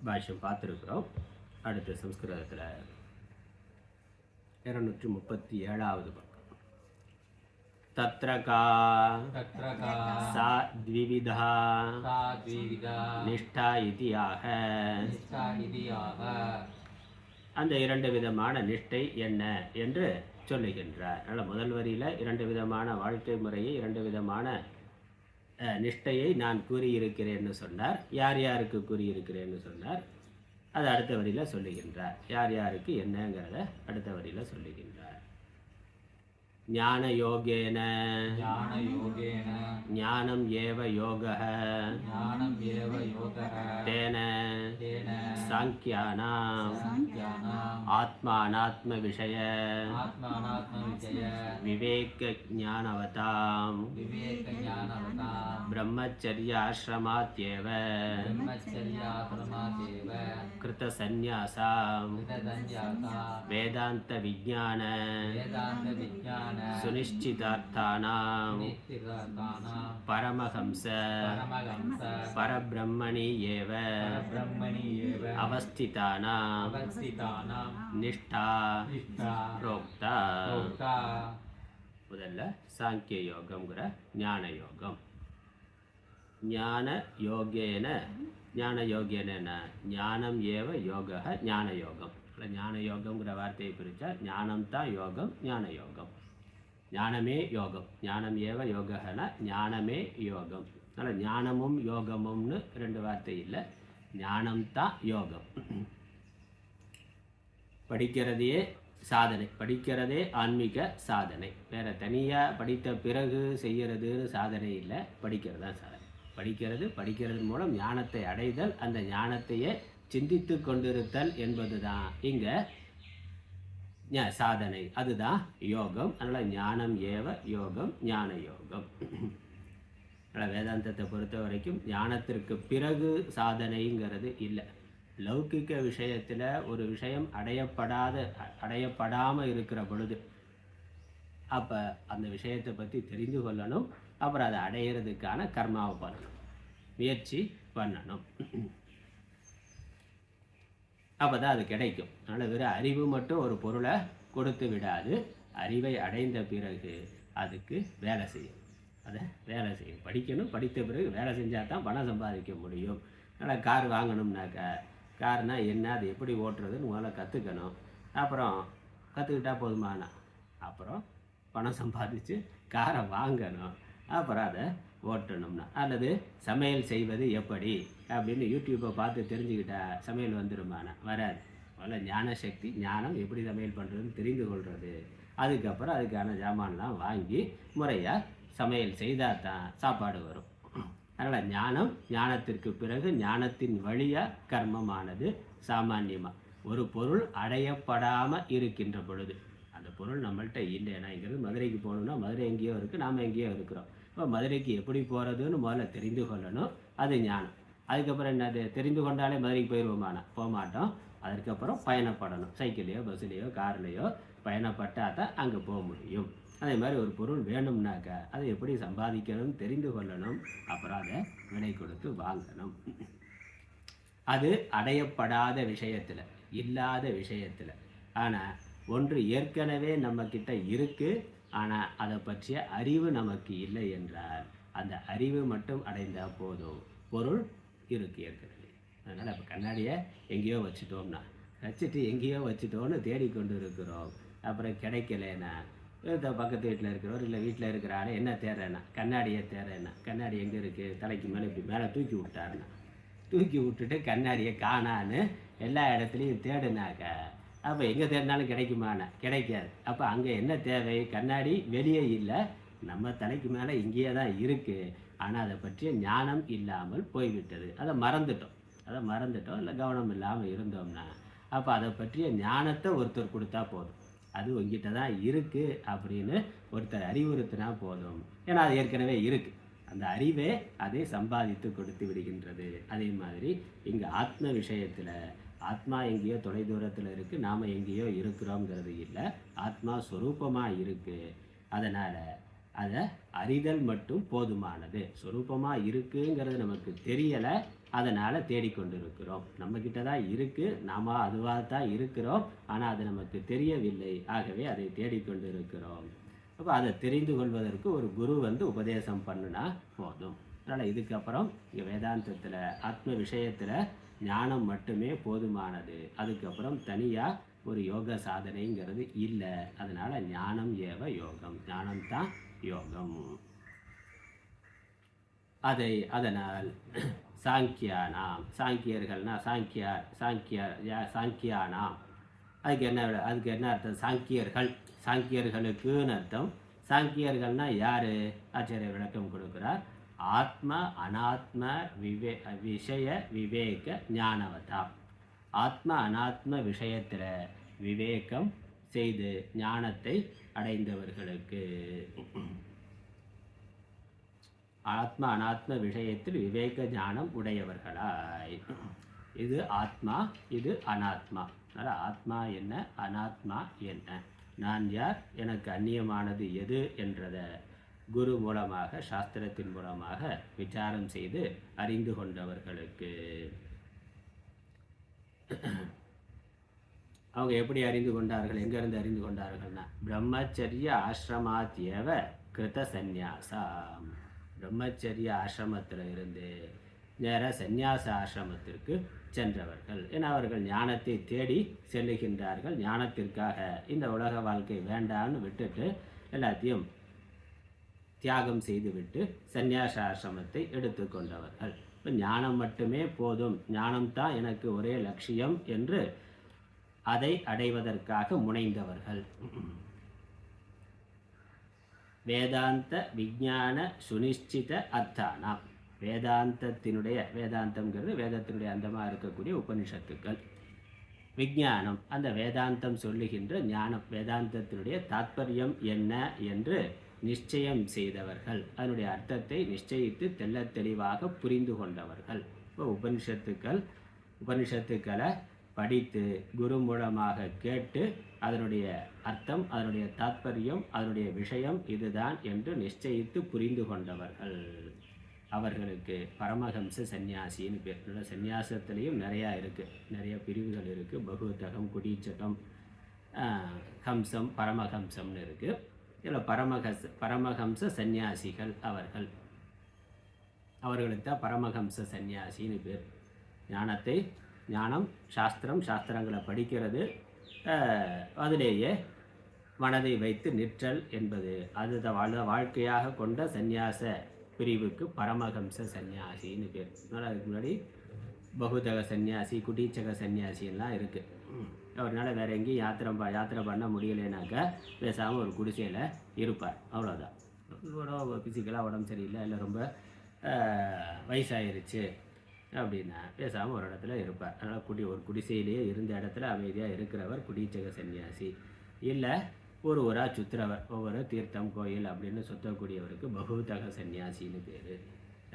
பாஷ்யம் பார்த்துருக்குறோம். அடுத்த சம்ஸ்கிருதத்தில் 237வது பக்கம். தத்ரகா சா த்விவிதா நிஷ்டா இதியாக, அந்த 2 விதமான நிஷ்டை என்ன என்று சொல்லுகின்றார். அதனால் முதல் வரியில் 2 விதமான வாழ்க்கை முறையை, 2 விதமான நிஷ்டையை நான் கூறியிருக்கிறேன்னு சொன்னார். யார் யாருக்கு கூறியிருக்கிறேன்னு சொன்னார், அது அடுத்த வரியில் சொல்லுகின்றார். யார் யாருக்கு என்னங்கிறத அடுத்த வரியில் சொல்லுகின்றார். ஞான யோகேன ஞானம் ஏவ யோகः தேன சாங்கியானாம் ஆத்மானாத்ம விஷய விவேக ஞானவதாம் பிரம்மச்சர்யாஶ்ரமாத்யேவ கிருத சந்நியாசாம் வேதாந்த விஞ்ஞான சுனிஷ்சிதார்த்தானாம் பரமஹம்ச பரபிரம்மணி ஏவ அவஸ்திதானாம் நிஷ்டா ப்ரோக்தா. முதல்ல சாங்கிய யோகம்ங்கிற ஞான யோகம். ஞான யோகேன, ஞான யோகேன ஞானம் ஏவ யோக ஞான யோகம். ஞான யோகம்ங்கிற வார்த்தையை பிரித்தா ஞானம் தான் யோகம், ஞான யோகம். ஞானமே யோகம், ஞானம் ஏவ யோகனா ஞானமே யோகம். அதனால் ஞானமும் யோகமும்னு 2 வார்த்தை இல்லை, ஞானம்தான் யோகம். படிக்கிறதையே சாதனை, படிக்கிறதே ஆன்மீக சாதனை. வேறு தனியாக படித்த பிறகு செய்கிறதுன்னு சாதனை இல்லை, படிக்கிறது தான் சாதனை. படிக்கிறது மூலம் ஞானத்தை அடைதல், அந்த ஞானத்தையே சிந்தித்து கொண்டிருத்தல் என்பது தான் இங்கே சாதனை, அதுதான் யோகம். அதனால் ஞானம் ஏவ யோகம், ஞான யோகம். அதனால் வேதாந்தத்தை பொறுத்த வரைக்கும் ஞானத்திற்கு பிறகு சாதனைங்கிறது இல்லை. லௌகிக விஷயத்தில் ஒரு விஷயம் அடையப்படாமல் இருக்கிற பொழுது அப்போ அந்த விஷயத்தை பற்றி தெரிந்து கொள்ளணும், அப்புறம் அதை அடையிறதுக்கான கர்மாவை பண்ணணும், முயற்சி பண்ணணும். அப்போ தான் அது கிடைக்கும். அதனால் வெறும் அறிவு மட்டும் ஒரு பொருளை கொடுத்து விடாது, அறிவை அடைந்த பிறகு அதுக்கு வேலை செய்யும். அதை வேலை செய்யும், படிக்கணும், படித்த பிறகு வேலை செஞ்சால் தான் பணம் சம்பாதிக்க முடியும். அதனால் கார் வாங்கணும்னாக்கா, கார்னால் என்ன, அது எப்படி ஓட்டுறதுன்னு முதல்ல கற்றுக்கணும். அப்புறம் கற்றுக்கிட்டா போதுமானா அப்புறம் பணம் சம்பாதிச்சு காரை வாங்கணும், அப்புறம் அதை ஓட்டணும்னா. அல்லது சமையல் செய்வது எப்படி அப்படின்னு யூடியூப்பை பார்த்து தெரிஞ்சுக்கிட்டா சமையல் வந்துடுமானா? வராது. முதல்ல ஞான சக்தி, ஞானம் எப்படி சமையல் பண்ணுறதுன்னு தெரிந்து கொள்வது, அதுக்கப்புறம் அதுக்கான ஜாமான்லாம் வாங்கி முறையாக சமையல் செய்தால் தான் சாப்பாடு வரும். அதனால் ஞானம், ஞானத்திற்கு பிறகு ஞானத்தின் வழியாக கர்மமானது சாமான்யமாக ஒரு பொருள் அடையப்படாமல் இருக்கின்ற பொழுது, அந்த பொருள் நம்மள்கிட்ட இல்லைனாங்கிறது, மதுரைக்கு போகணுன்னா மதுரை எங்கேயோ இருக்குது, நாம் எங்கேயோ இருக்கிறோம். இப்போ மதுரைக்கு எப்படி போகிறதுன்னு முதல்ல தெரிந்து கொள்ளணும், அது ஞானம். அதுக்கப்புறம் என்னது, தெரிந்து கொண்டாலே மதுரைக்கு போயிடுவோமானா? போக மாட்டோம். அதுக்கப்புறம் பயணப்படணும், சைக்கிள்லையோ பஸ்ஸுலேயோ கார்லேயோ பயணப்பட்டால் தான் அங்கே போக முடியும். அதே மாதிரி ஒரு பொருள் வேணும்னாக்கா அதை எப்படி சம்பாதிக்கணும்னு தெரிந்து கொள்ளணும், அப்புறம் அதை விலை கொடுத்து வாங்கணும். அது அடையப்படாத விஷயத்தில், இல்லாத விஷயத்தில். ஆனால் ஒன்று ஏற்கனவே நம்மக்கிட்ட இருக்குது, ஆனால் அதை பற்றிய அறிவு நமக்கு இல்லை என்றால் அந்த அறிவு மட்டும் அடைந்தால் போதும், பொருள் இருக்கு ஏற்கனவே. அதனால் இப்போ கண்ணாடியை எங்கேயோ வச்சுட்டோம்னா, வச்சுட்டு எங்கேயோ வச்சுட்டோன்னு தேடிக்கொண்டு இருக்கிறோம். அப்புறம் கிடைக்கலன்னா பக்கத்து வீட்டில் இருக்கிறவர் இல்லை வீட்டில் இருக்கிறாரு என்ன தேடுறேன்னா கண்ணாடியை தேடுறேன்னா, கண்ணாடி எங்கே இருக்குது, தலைக்கு மேலே இப்படி மேலே தூக்கி விட்டாருன்னா, தூக்கி விட்டுட்டு கண்ணாடியை காணான்னு எல்லா இடத்துலையும் தேடுனாக்க அப்போ எங்கே தேடினாலும் கிடைக்குமாண்ணா, கிடைக்காது. அப்போ அங்கே என்ன தேவை, கண்ணாடி வெளியே இல்லை, நம்ம தலைக்கு மேலே இங்கேயே தான் இருக்குது. ஆனால் அதை பற்றிய ஞானம் இல்லாமல் போய்விட்டது, அதை மறந்துட்டோம் இல்லை கவனம் இல்லாமல் இருந்தோம்னா, அப்போ அதை பற்றிய ஞானத்தை ஒருத்தர் கொடுத்தா போதும், அது உங்ககிட்ட தான் இருக்குது அப்படின்னு ஒருத்தர் அறிவுறுத்தினா போதும். ஏன்னா அது ஏற்கனவே இருக்குது, அந்த அறிவே அதை சம்பாதித்து கொடுத்து விடுகின்றது. அதே மாதிரி இங்கே ஆத்ம விஷயத்தில் ஆத்மா எங்கேயோ தொலை தூரத்தில் இருக்குது, நாம் எங்கேயோ இருக்கிறோங்கிறது இல்லை, ஆத்மா ஸ்வரூபமாக இருக்குது. அதனால் அதை அறிதல் மட்டும் போதுமானது. ஸ்வரூபமாக இருக்குங்கிறது நமக்கு தெரியலை, அதனால் தேடிக்கொண்டு இருக்கிறோம். நம்மக்கிட்ட தான் இருக்குது, நாம் அதுவாக தான் இருக்கிறோம், ஆனால் அது நமக்கு தெரியவில்லை, ஆகவே அதை தேடிக்கொண்டு இருக்கிறோம். அப்போ அதை தெரிந்து கொள்வதற்கு ஒரு குரு உபதேசம் பண்ணுனா போதும். அதனால் இதுக்கப்புறம் இங்கே வேதாந்தத்தில் ஆத்ம விஷயத்தில் ஞானம் மட்டுமே போதுமானது. அதுக்கப்புறம் தனியாக ஒரு யோக சாதனைங்கிறது இல்லை. அதனால் ஞானம் ஏவ யோகம், ஞானம்தான் யோகம். அதனால் சாங்கியானாம், சாங்கியர்கள்னா சாங்கியானாம் அதுக்கு என்ன அர்த்தம், சாங்கியர்களுக்குன்னு அர்த்தம். சாங்கியர்கள்னா யார், ஆச்சாரிய விளக்கம் கொடுக்குறார். ஆத்ம அனாத்ம விஷய விவேக ஞானவதா, ஆத்ம அனாத்ம விஷயத்தில் விவேகம் செய்து ஞானத்தை அடைந்தவர்களுக்கு, ஆத்ம அனாத்ம விஷயத்தில் விவேக ஞானம் உடையவர்களாய். இது ஆத்மா, இது அனாத்மா. அதனால் ஆத்மா என்ன, அனாத்மா என்ன, நான் யார், எனக்கு அந்நியமானது எது என்றதை குரு மூலமாக சாஸ்திரத்தின் மூலமாக விசாரம் செய்து அறிந்து கொண்டவர்களுக்கு. அவங்க எப்படி அறிந்து கொண்டார்கள், எங்கேருந்து அறிந்து கொண்டார்கள்னா பிரம்மச்சரிய ஆசிரமாத்தியவ கிருத சந்நியாசம். பிரம்மச்சரிய ஆசிரமத்தில் இருந்து நேராக சந்நியாச ஆசிரமத்திற்கு சென்றவர்கள். ஏன்னா அவர்கள் ஞானத்தை தேடி செல்லுகின்றார்கள். ஞானத்திற்காக இந்த உலக வாழ்க்கை வேண்டான்னு விட்டுட்டு எல்லாத்தையும் தியாகம் செய்துவிட்டு சந்நியாச ஆசிரமத்தை எடுத்துக்கொண்டவர்கள். இப்போ ஞானம் மட்டுமே போதும், ஞானம்தான் எனக்கு ஒரே லட்சியம் என்று அதை அடைவதற்காக முனைந்தவர்கள். வேதாந்த விஞ்ஞான சுனிச்சித அர்த்தானாம், வேதாந்தம்ங்கிறது வேதத்தினுடைய அந்தமாக இருக்கக்கூடிய உபனிஷத்துக்கள். விஞ்ஞானம் அந்த வேதாந்தம் சொல்லுகின்ற ஞானம், வேதாந்தத்தினுடைய தாத்பரியம் என்ன என்று நிச்சயம் செய்தவர்கள், அதனுடைய அர்த்தத்தை நிச்சயித்து தெள்ள தெளிவாக புரிந்து கொண்டவர்கள். இப்போ உபனிஷத்துக்களை படித்து குரு மூலமாக கேட்டு அதனுடைய அர்த்தம், அதனுடைய தாத்பரியம், அதனுடைய விஷயம் இதுதான் என்று நிச்சயித்து புரிந்து கொண்டவர்கள். அவர்களுக்கு பரமஹம்ச சந்நியாசின்னு பேர். சந்நியாசத்துலேயும் நிறையா இருக்குது, நிறைய பிரிவுகள் இருக்குது. பகுத்தகம், குடீச்சகம், ஹம்சம், பரமஹம்சம்னு இருக்குது. இதில் பரமஹம்ச சந்நியாசிகள் அவர்களுக்கு தான் பரமஹம்ச சந்நியாசின்னு பேர். ஞானம் சாஸ்திரங்களை படிக்கிறது, அதிலேயே மனதை வைத்து நிற்றல் என்பது அதுதான் வாழ்க்கையாக கொண்ட சந்நியாச பிரிவுக்கு பரமஹம்ச சந்நியாசின்னு பேர். அதனால் அதுக்கு முன்னாடி பகுதக சந்நியாசி, குடீச்சக சந்நியாசின்லாம் இருக்குது. அவர்னால வேறு எங்கேயும் யாத்திரை பண்ண முடியலைனாக்கா பேசாமல் ஒரு குடிசையில் இருப்பார், அவ்வளோதான். ஃபிசிக்கலாக உடம்பு சரியில்லை, இல்லை ரொம்ப வயசாயிருச்சு அப்படின்னா பேசாமல் ஒரு இடத்துல இருப்பார். அதனால் ஒரு குடிசையிலேயே இருந்த இடத்துல அமைதியாக இருக்கிறவர் குடீச்சக சந்நியாசி. இல்லை ஒரு ஊராக சுற்றுறவர், ஒவ்வொரு தீர்த்தம் கோயில் அப்படின்னு சுற்றக்கூடியவருக்கு பகுதக சந்நியாசின்னு பேர்.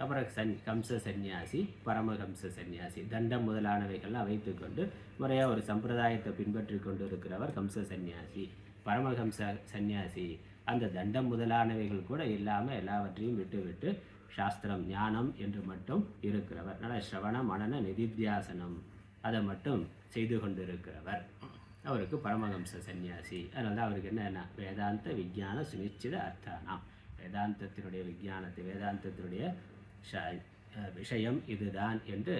அப்புறம் ஹம்ச சந்நியாசி, பரமஹம்ச சந்நியாசி. தண்டம் முதலானவைகள்லாம் வைத்துக்கொண்டு முறையாக ஒரு சம்பிரதாயத்தை பின்பற்றி கொண்டு இருக்கிறவர் ஹம்ச சந்நியாசி. பரமஹம்ச சந்நியாசி அந்த தண்டம் முதலானவைகள் கூட இல்லாமல் எல்லாவற்றையும் விட்டு சாஸ்திரம் ஞானம் என்று மட்டும் இருக்கிறவர். அதனால் ஸ்ரவண மனன நிதித்தியாசனம் அதை மட்டும் செய்து கொண்டிருக்கிறவர். அவருக்கு பரமஹம்ச சந்நியாசி. அதனால தான் அவருக்கு என்ன வேதாந்த விஞ்ஞான சுனிச்சித அர்த்தானாம், வேதாந்தத்தினுடைய விஞ்ஞானத்தை, வேதாந்தத்தினுடைய விஷயம் இதுதான் என்று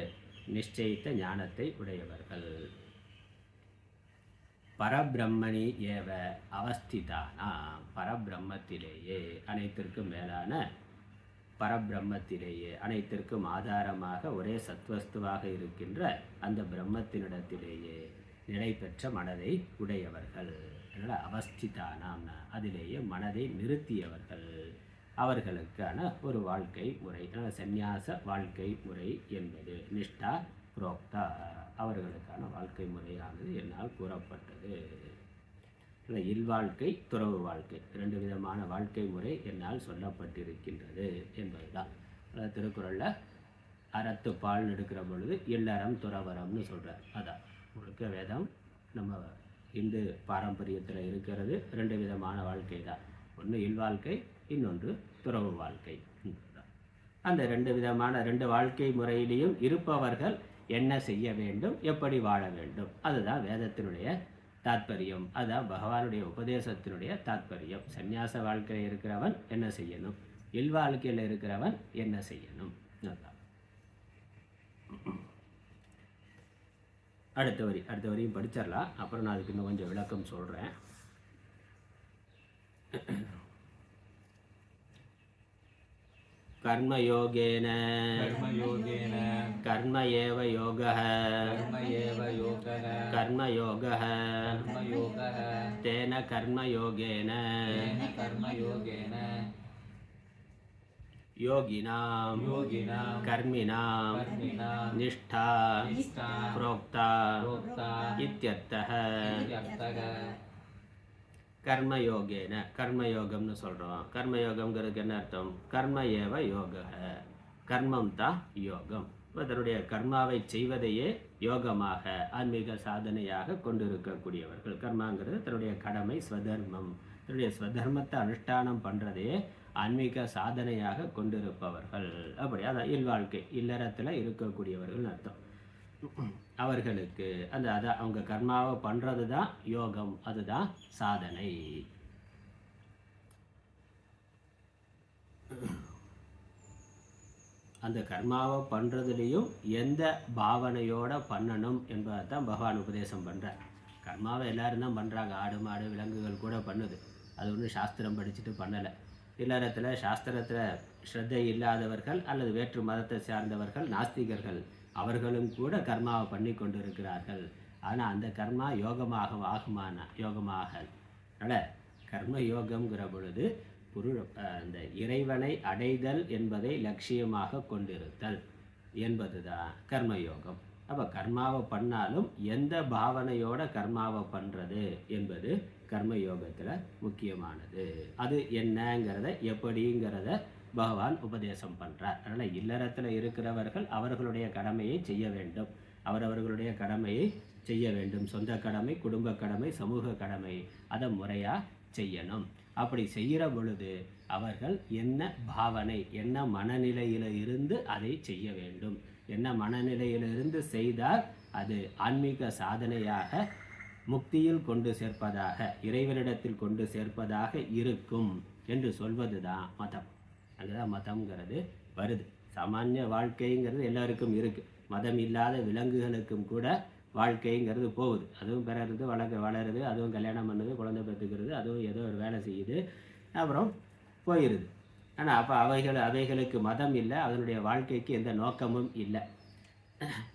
நிச்சயித்த ஞானத்தை உடையவர்கள். பரபிரம்மணி ஏவ அவஸ்திதானா, பரபிரம்மத்திலேயே, அனைத்திற்கும் மேலான பரபிரம்மத்திலேயே, அனைத்திற்கும் ஆதாரமாக ஒரே சத்வஸ்துவாக இருக்கின்ற அந்த பிரம்மத்தினிடத்திலேயே நிலை பெற்ற மனதை உடையவர்கள். அதனால் அவஸ்திதானாம்னா அதிலேயே மனதை நிறுத்தியவர்கள். அவர்களுக்கான ஒரு வாழ்க்கை முறை, சந்நியாச வாழ்க்கை முறை என்பது நிஷ்டா புரோக்தா, அவர்களுக்கான வாழ்க்கை முறையானது என்னால் கூறப்பட்டது. இல்வாழ்க்கை, துறவு வாழ்க்கை, 2 விதமான வாழ்க்கை முறை என்னால் சொல்லப்பட்டிருக்கின்றது என்பதுதான். திருக்குறளில் அறத்துப்பால் எடுக்கிற பொழுது இல்லறம் துறவரம்னு சொல்கிறார். அதான் முழுக்க வேதம் நம்ம இந்து பாரம்பரியத்தில் இருக்கிறது 2 விதமான வாழ்க்கை தான். ஒன்று இல்வாழ்க்கை, இன்னொன்று துறவு வாழ்க்கை. அந்த 2 விதமான 2 வாழ்க்கை முறையிலையும் இருப்பவர்கள் என்ன செய்ய வேண்டும், எப்படி வாழ வேண்டும், அதுதான் வேதத்தினுடைய தாத்பரியம். அதுதான் பகவானுடைய உபதேசத்தினுடைய தாத்பரியம். சந்நியாச வாழ்க்கையில் இருக்கிறவன் என்ன செய்யணும், இல்வாழ்க்கையில் இருக்கிறவன் என்ன செய்யணும். அடுத்த வரியும் படிச்சிடலாம். அப்புறம் நான் அதுக்கு இன்னும் கொஞ்சம் விளக்கம் சொல்கிறேன். கர்மயோகேன கர்ம ஏவ யோகः தேன கர்மயோகேன யோகினாம் கர்மினாம் நிஷ்டா புரோக்தா இத்யர்த்தः. கர்மயோகேன, கர்மயோகம்னு சொல்கிறோம். கர்மயோகம்ங்கிறதுக்கு என்ன அர்த்தம்? கர்ம ஏவ யோக, கர்மம் தான் யோகம். தன்னுடைய கர்மாவை செய்வதையே யோகமாக, ஆன்மீக சாதனையாக கொண்டிருக்கக்கூடியவர்கள். கர்மாங்கிறது தன்னுடைய கடமை, ஸ்வதர்மம். தன்னுடைய ஸ்வதர்மத்தை அனுஷ்டானம் பண்ணுறதையே ஆன்மீக சாதனையாக கொண்டிருப்பவர்கள். அப்படி அதான் இல்வாழ்க்கை, இல்லறத்தில் இருக்கக்கூடியவர்கள் அர்த்தம். அவர்களுக்கு அதான் அவங்க கர்மாவை பண்ணுறது தான் யோகம், அதுதான் சாதனை. அந்த கர்மாவை பண்ணுறதுலேயும் எந்த பாவனையோடு பண்ணணும் என்பதை தான் பகவான் உபதேசம் பண்ணுறார். கர்மாவை எல்லோரும் தான் பண்ணுறாங்க, ஆடு மாடு விலங்குகள் கூட பண்ணுது. அது ஒன்றும் சாஸ்திரம் படிச்சுட்டு பண்ணலை. இல்லறத்தில் சாஸ்திரத்தில் ஸ்ரத்தை இல்லாதவர்கள் அல்லது வேற்று மதத்தை சார்ந்தவர்கள், நாஸ்திகர்கள், அவர்களும் கூட கர்மாவை பண்ணி கொண்டு இருக்கிறார்கள். ஆனால் அந்த கர்மா யோகமாக ஆகுமானா? யோகமாக. அதனால் கர்ம யோகம்ங்கிற பொழுது அந்த இறைவனை அடைதல் என்பதை லட்சியமாக கொண்டிருத்தல் என்பது தான் கர்மயோகம். அப்போ கர்மாவை பண்ணாலும் எந்த பாவனையோட கர்மாவை பண்ணுறது என்பது கர்மயோகத்தில் முக்கியமானது. அது என்னங்கிறத, எப்படிங்கிறத பகவான் உபதேசம் பண்ணுறார். அதனால் இல்லறத்தில் இருக்கிறவர்கள் அவர்களுடைய கடமையை செய்ய வேண்டும், அவரவர்களுடைய கடமையை செய்ய வேண்டும். சொந்த கடமை, குடும்ப கடமை, சமூக கடமை, அதை முறையாக செய்யணும். அப்படி செய்கிற பொழுது அவர்கள் என்ன பாவனை, என்ன மனநிலையில் இருந்து அதை செய்ய வேண்டும், என்ன மனநிலையிலிருந்து செய்தால் அது ஆன்மீக சாதனையாக முக்தியில் கொண்டு சேர்ப்பதாக, இறைவனிடத்தில் கொண்டு சேர்ப்பதாக இருக்கும் என்று சொல்வது தான் மதம். அங்கேதான் மதம்ங்கிறது வருது. சாமானிய வாழ்க்கைங்கிறது எல்லாருக்கும் இருக்குது. மதம் இல்லாத விலங்குகளுக்கும் கூட வாழ்க்கைங்கிறது போகுது. அதுவும் பிறகுது, வளருது, அதுவும் கல்யாணம் பண்ணுது, குழந்தை பெற்றுக்கிறது, அதுவும் ஏதோ ஒரு வேலை செய்யுது, அப்புறம் போயிடுது. ஆனால் அப்போ அவைகளுக்கு மதம் இல்லை, அதனுடைய வாழ்க்கைக்கு எந்த நோக்கமும் இல்லை.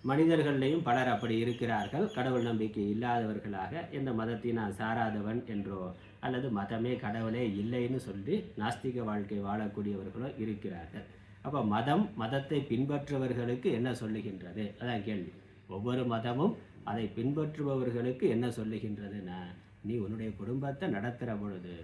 மனிதர்கள்லேயும் பலர் அப்படி இருக்கிறார்கள். கடவுள் நம்பிக்கை இல்லாதவர்களாக, எந்த மதத்தை நான் சாராதவன் என்றோ அல்லது மதமே கடவுளே இல்லைன்னு சொல்லி நாஸ்திக வாழ்க்கை வாழக்கூடியவர்களோ இருக்கிறார்கள். அப்போ மதத்தை பின்பற்றுபவர்களுக்கு என்ன சொல்லுகின்றது? அதான் கேள்வி. ஒவ்வொரு மதமும் அதை பின்பற்றுபவர்களுக்கு என்ன சொல்லுகின்றதுன்னா, நீ உன்னுடைய குடும்பத்தை நடத்துகிற பொழுது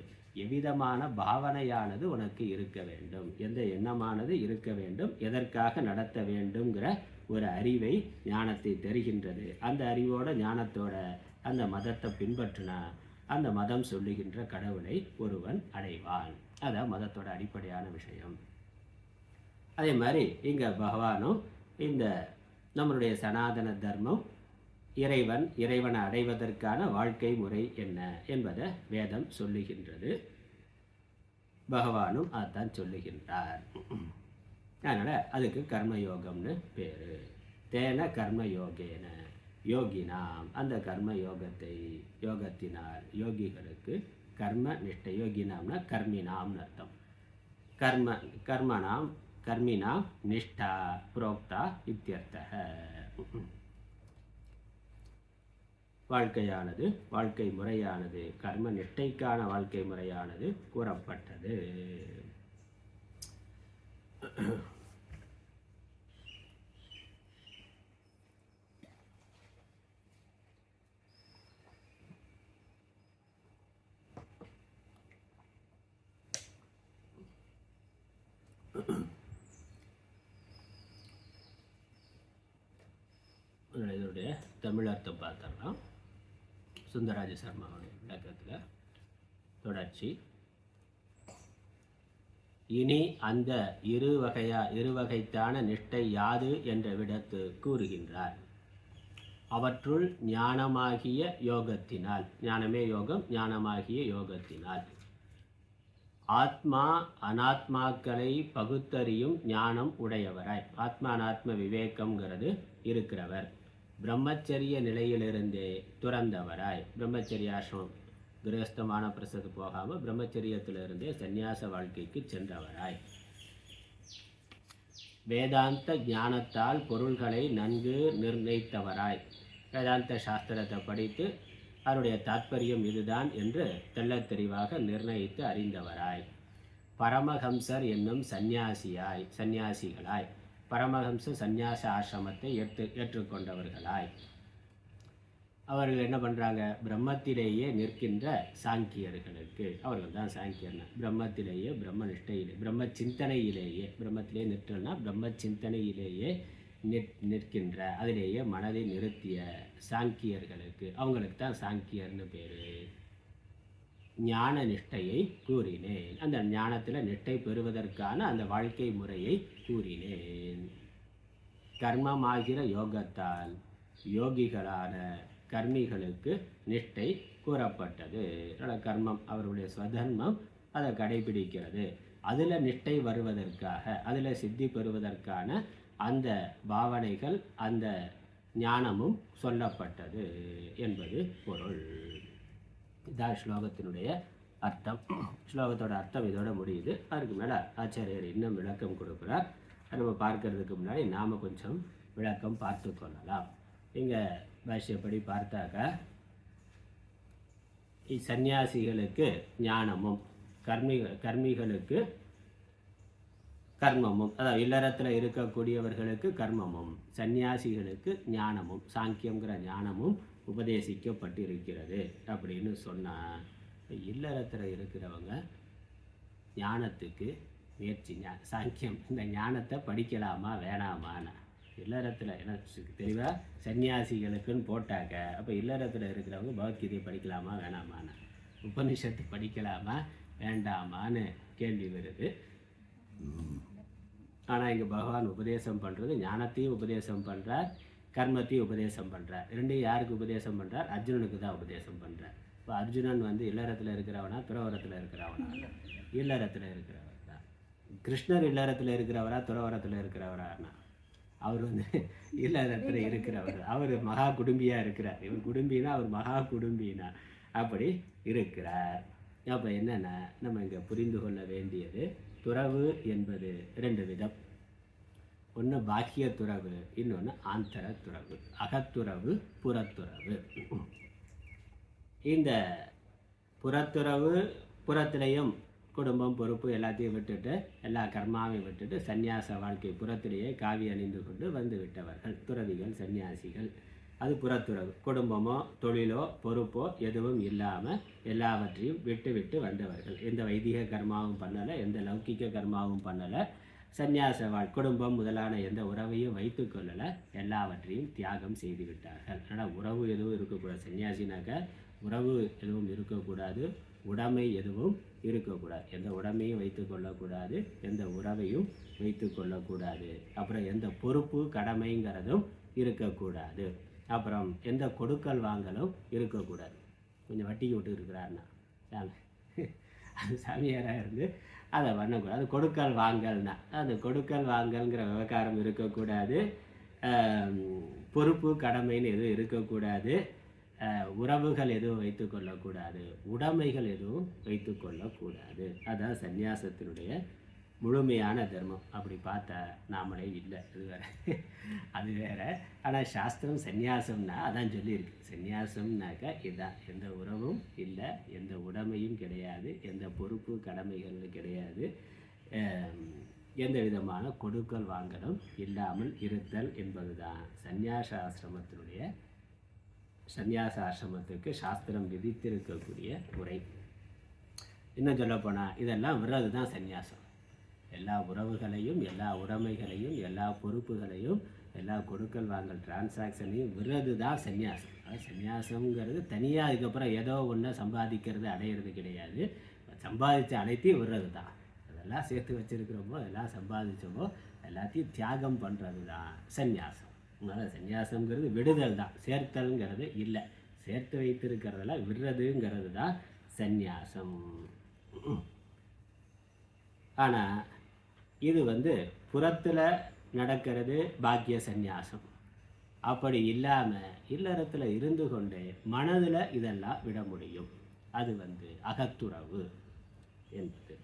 எவ்விதமான பாவனையானது உனக்கு இருக்க வேண்டும், எந்த எண்ணமானது இருக்க வேண்டும், எதற்காக நடத்த வேண்டும்ங்கிற ஒரு அறிவை, ஞானத்தை தருகின்றது. அந்த அறிவோட ஞானத்தோட அந்த மதத்தை பின்பற்றினா அந்த மதம் சொல்லுகின்ற கடவுளை ஒருவன் அடைவான். அதான் மதத்தோட அடிப்படையான விஷயம். அதே மாதிரி இங்கே பகவானும் இந்த நம்மளுடைய சனாதன தர்மம், இறைவனை அடைவதற்கான வாழ்க்கை முறை என்ன என்பதை வேதம் சொல்லுகின்றது. பகவானும் அதான் சொல்லுகின்றார். அதனால் அதுக்கு கர்மயோகம்னு பேர். தேன கர்மயோகேன யோகினாம், அந்த கர்ம யோகத்தினால் யோகிகளுக்கு கர்ம நிஷ்டை. யோகினாம்னா கர்மினாம்னு அர்த்தம். கர்மினாம் நிஷ்டா புரோக்தா இத்தியர்த்தः. வாழ்க்கை முறையானது கர்ம நிஷ்டைக்கான வாழ்க்கை முறையானது கூறப்பட்டது. இதனுடைய தமிழ் அர்த்தம் பார்த்தோம்னா சுந்தரராஜ சர்மாவுடைய விளக்கத்தில் தொடர்ச்சி. இனி அந்த இருவகைத்தான நிஷ்டை யாது என்ற விடத்து கூறுகின்றார். அவற்றுள் ஞானமாகிய யோகத்தினால், ஞானமே யோகம், ஞானமாகிய யோகத்தினால் ஆத்மா அனாத்மாக்களை பகுத்தறியும் ஞானம் உடையவராய், ஆத்மா அனாத்ம விவேகம்ங்கிறது இருக்கிறவர், பிரம்மச்சரிய நிலையிலிருந்தே துறந்தவராய், பிரம்மச்சரியாசிரமம் கிரகஸ்தமான பிரசத்து போகாமல் பிரம்மச்சரியத்திலிருந்தே சந்நியாச வாழ்க்கைக்கு சென்றவராய், வேதாந்த ஞானத்தால் பொருள்களை நன்கு நிர்ணயித்தவராய், வேதாந்த சாஸ்திரத்தை படித்து அவருடைய தாத்பரியம் இதுதான் என்று தெள்ளத் தெளிவாக நிர்ணயித்து அறிந்தவராய், பரமஹம்சர் என்னும் சந்நியாசிகளாய், பரமஹம்ச சந்நியாச ஆசிரமத்தை ஏற்றுக்கொண்டவர்களாய். அவர்கள் என்ன பண்ணுறாங்க? பிரம்மத்திலேயே நிற்கின்ற சாங்கியர்களுக்கு, அவர்கள் தான் சாங்கியர்னா பிரம்மத்திலேயே பிரம்ம நிஷ்டையிலே பிரம்ம சிந்தனையிலேயே, பிரம்மத்திலேயே நிற்றல்னா பிரம்ம சிந்தனையிலேயே நிற்கின்ற, அதிலேயே மனதை நிறுத்திய சாங்கியர்களுக்கு, அவங்களுக்கு தான் சாங்கியர்னு பேர். ஞான நிஷ்டையை கூறினேன், அந்த ஞானத்தில் நிஷ்டை பெறுவதற்கான அந்த வாழ்க்கை முறையை கூறினேன். கர்மமாகிற யோகத்தால் யோகிகளான கர்மிகளுக்கு நிஷ்டை கூறப்பட்டது. கர்மம் அவருடைய ஸ்வதர்மம் அதை கடைபிடிக்கிறது. அதில் நிஷ்டை வருவதற்காக, அதில் சித்தி பெறுவதற்கான அந்த பாவனைகள், அந்த ஞானமும் சொல்லப்பட்டது என்பது பொருள். இதான் ஸ்லோகத்தினுடைய அர்த்தம். ஸ்லோகத்தோட அர்த்தம் இதோட முடியுது. அதுக்கு மேலே ஆச்சாரியர் இன்னும் விளக்கம் கொடுக்குறார். நம்ம பார்க்கறதுக்கு முன்னாடி நாம் கொஞ்சம் விளக்கம் பார்த்து கொள்ளலாம். இங்கே பாஷ்யப்படி பார்த்தாக்கா, சந்நியாசிகளுக்கு ஞானமும் கர்மிகளுக்கு கர்மமும், அதாவது இல்லறத்தில் இருக்கக்கூடியவர்களுக்கு கர்மமும், சந்நியாசிகளுக்கு ஞானமும், சாங்கியங்கிற ஞானமும் உபதேசிக்கப்பட்டு இருக்கிறது அப்படின்னு சொன்னால், இல்லறத்தில் இருக்கிறவங்க ஞானத்துக்கு முயற்சி, சாங்கியம் இந்த ஞானத்தை படிக்கலாமா வேணாமான்னு, இல்லறத்தில் எனக்கு தெளிவாக சன்னியாசிகளுக்குன்னு போட்டாக்க, அப்போ இல்லறத்தில் இருக்கிறவங்க பகவத்கீதையை படிக்கலாமா வேணாமான்னு, உபனிஷத்து படிக்கலாமா வேண்டாமான்னு கேள்வி வருது. ஆனால் இங்கே பகவான் உபதேசம் பண்ணுறது ஞானத்தையும் உபதேசம் பண்ணுறார், கர்மத்தையும் உபதேசம் பண்ணுறார். ரெண்டையும் யாருக்கு உபதேசம் பண்ணுறார்? அர்ஜுனனுக்கு தான் உபதேசம் பண்ணுறார். இப்போ அர்ஜுனன் இல்லறத்தில் இருக்கிறவனா துறவரத்தில் இருக்கிறவனா? இல்லறத்தில் இருக்கிறவர் தான். கிருஷ்ணர் இல்லறத்தில் இருக்கிறவரா துறவரத்தில் இருக்கிறவரானா? அவர் இல்லறத்தில் இருக்கிறவர். அவர் மகா குடும்பியாக இருக்கிறார். இவர் குடும்பினா அவர் மகா குடும்பினா அப்படி இருக்கிறார். அப்போ என்னென்னா, நம்ம இங்கே புரிந்து கொள்ள வேண்டியது, துறவு என்பது ரெண்டு விதம். ஒன்று பாக்கிய துறவு, இன்னொன்று ஆந்தர துறவு, அகத்துறவு, புறத்துறவு. இந்த புறத்துறவு, புறத்திலையும் குடும்பம் பொறுப்பு எல்லாத்தையும் விட்டுட்டு, எல்லா கர்மாவையும் விட்டுட்டு சந்நியாச வாழ்க்கை, புறத்திலேயே காவி அணிந்து கொண்டு வந்து விட்டவர்கள் துறவிகள், சந்நியாசிகள். அது புறத்துறவு. குடும்பமோ தொழிலோ பொறுப்போ எதுவும் இல்லாமல் எல்லாவற்றையும் விட்டு வந்தவர்கள். எந்த வைதிக கர்மாவும் பண்ணலை, எந்த லௌகிக்க கர்மாவும் பண்ணலை. சந்நியாச குடும்பம் முதலான எந்த உறவையும் வைத்து கொள்ளலை, எல்லாவற்றையும் தியாகம் செய்து விட்டார்கள். ஆனால் உறவு எதுவும் இருக்கக்கூடாது. சன்னியாசினாக்க உறவு எதுவும் இருக்கக்கூடாது, உடைமை எதுவும் இருக்கக்கூடாது. எந்த உடைமையும் வைத்து கொள்ளக்கூடாது, எந்த உறவையும் வைத்து கொள்ளக்கூடாது. அப்புறம் எந்த பொறுப்பு கடமைங்கிறதும் இருக்கக்கூடாது. அப்புறம் எந்த கொடுக்கல் வாங்கலும் இருக்கக்கூடாது. கொஞ்சம் வட்டிக்கு விட்டு இருக்கிறாருன்னா அது சாமியாராக இருந்து அதை பண்ணக்கூடாது. அது கொடுக்கல் வாங்கல்னா அந்த கொடுக்கல் வாங்கல்ங்கிற விவகாரம் இருக்கக்கூடாது. பொறுப்பு கடமைன்னு எதுவும் இருக்கக்கூடாது. உறவுகள் எதுவும் வைத்துக்கொள்ளக்கூடாது. உடைமைகள் எதுவும் வைத்துக்கொள்ளக்கூடாது. அதுதான் சந்நியாசத்தினுடைய முழுமையான தர்மம். அப்படி பார்த்தா நாமளே இல்லை, அது வேறு அது வேறு. ஆனால் சாஸ்திரம் சந்நியாசம்னா அதான் சொல்லியிருக்கு. சந்நியாசம்னாக்கா இதுதான், எந்த உறவும் இல்லை, எந்த உடைமையும் கிடையாது, எந்த பொறுப்பு கடமைகளும் கிடையாது, எந்த விதமான கொடுக்கல் வாங்கலும் இல்லாமல் இருத்தல் என்பது தான் சந்நியாச ஆசிரமத்துக்கு சாஸ்திரம் விதித்திருக்கக்கூடிய முறை. இன்னும் சொல்லப்போனால் இதெல்லாம் விடுறது தான் சந்நியாசம். எல்லா உறவுகளையும், எல்லா உடைமைகளையும், எல்லா பொறுப்புகளையும், எல்லா கொடுக்கல் வாங்கல் டிரான்சாக்ஷனையும் விடுறது தான் சந்நியாசம். அது சந்நியாசங்கிறது தனியாக அதுக்கப்புறம் ஏதோ ஒன்று சம்பாதிக்கிறது அடையிறது கிடையாது. சம்பாதிச்ச அனைத்தையும் விடுறது தான். அதெல்லாம் சேர்த்து வச்சுருக்கிறோமோ, எல்லாம் சம்பாதிச்சோமோ எல்லாத்தையும் தியாகம் பண்ணுறது தான் சந்நியாசம். அதனால் சந்நியாசங்கிறது விடுதல் தான், சேர்த்தல்ங்கிறது இல்லை. சேர்த்து வைத்திருக்கிறதெல்லாம் விடுறதுங்கிறது தான் சந்நியாசம். ஆனால் இது புறத்தில் நடக்கிறது பாக்கிய சந்நியாசம். அப்படி இல்லாமல் இல்லறத்தில் இருந்து கொண்டே மனதில் இதெல்லாம் விட முடியும். அது அகத்துறவு என்பது.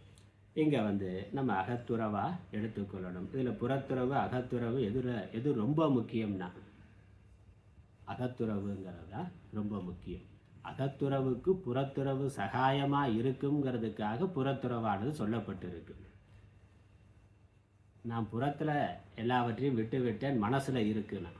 இங்கே நம்ம அகத்துறவாக எடுத்துக்கொள்ளணும். இதில் புறத்துறவு அகத்துறவு எது ரொம்ப முக்கியம்னா அகத்துறவுங்கிறது தான் ரொம்ப முக்கியம். அகத்துறவுக்கு புறத்துறவு சகாயமாக இருக்குங்கிறதுக்காக புறத்துறவானது சொல்லப்பட்டிருக்கு. நான் புறத்தில் எல்லாவற்றையும் விட்டேன், மனசில் இருக்குன்னா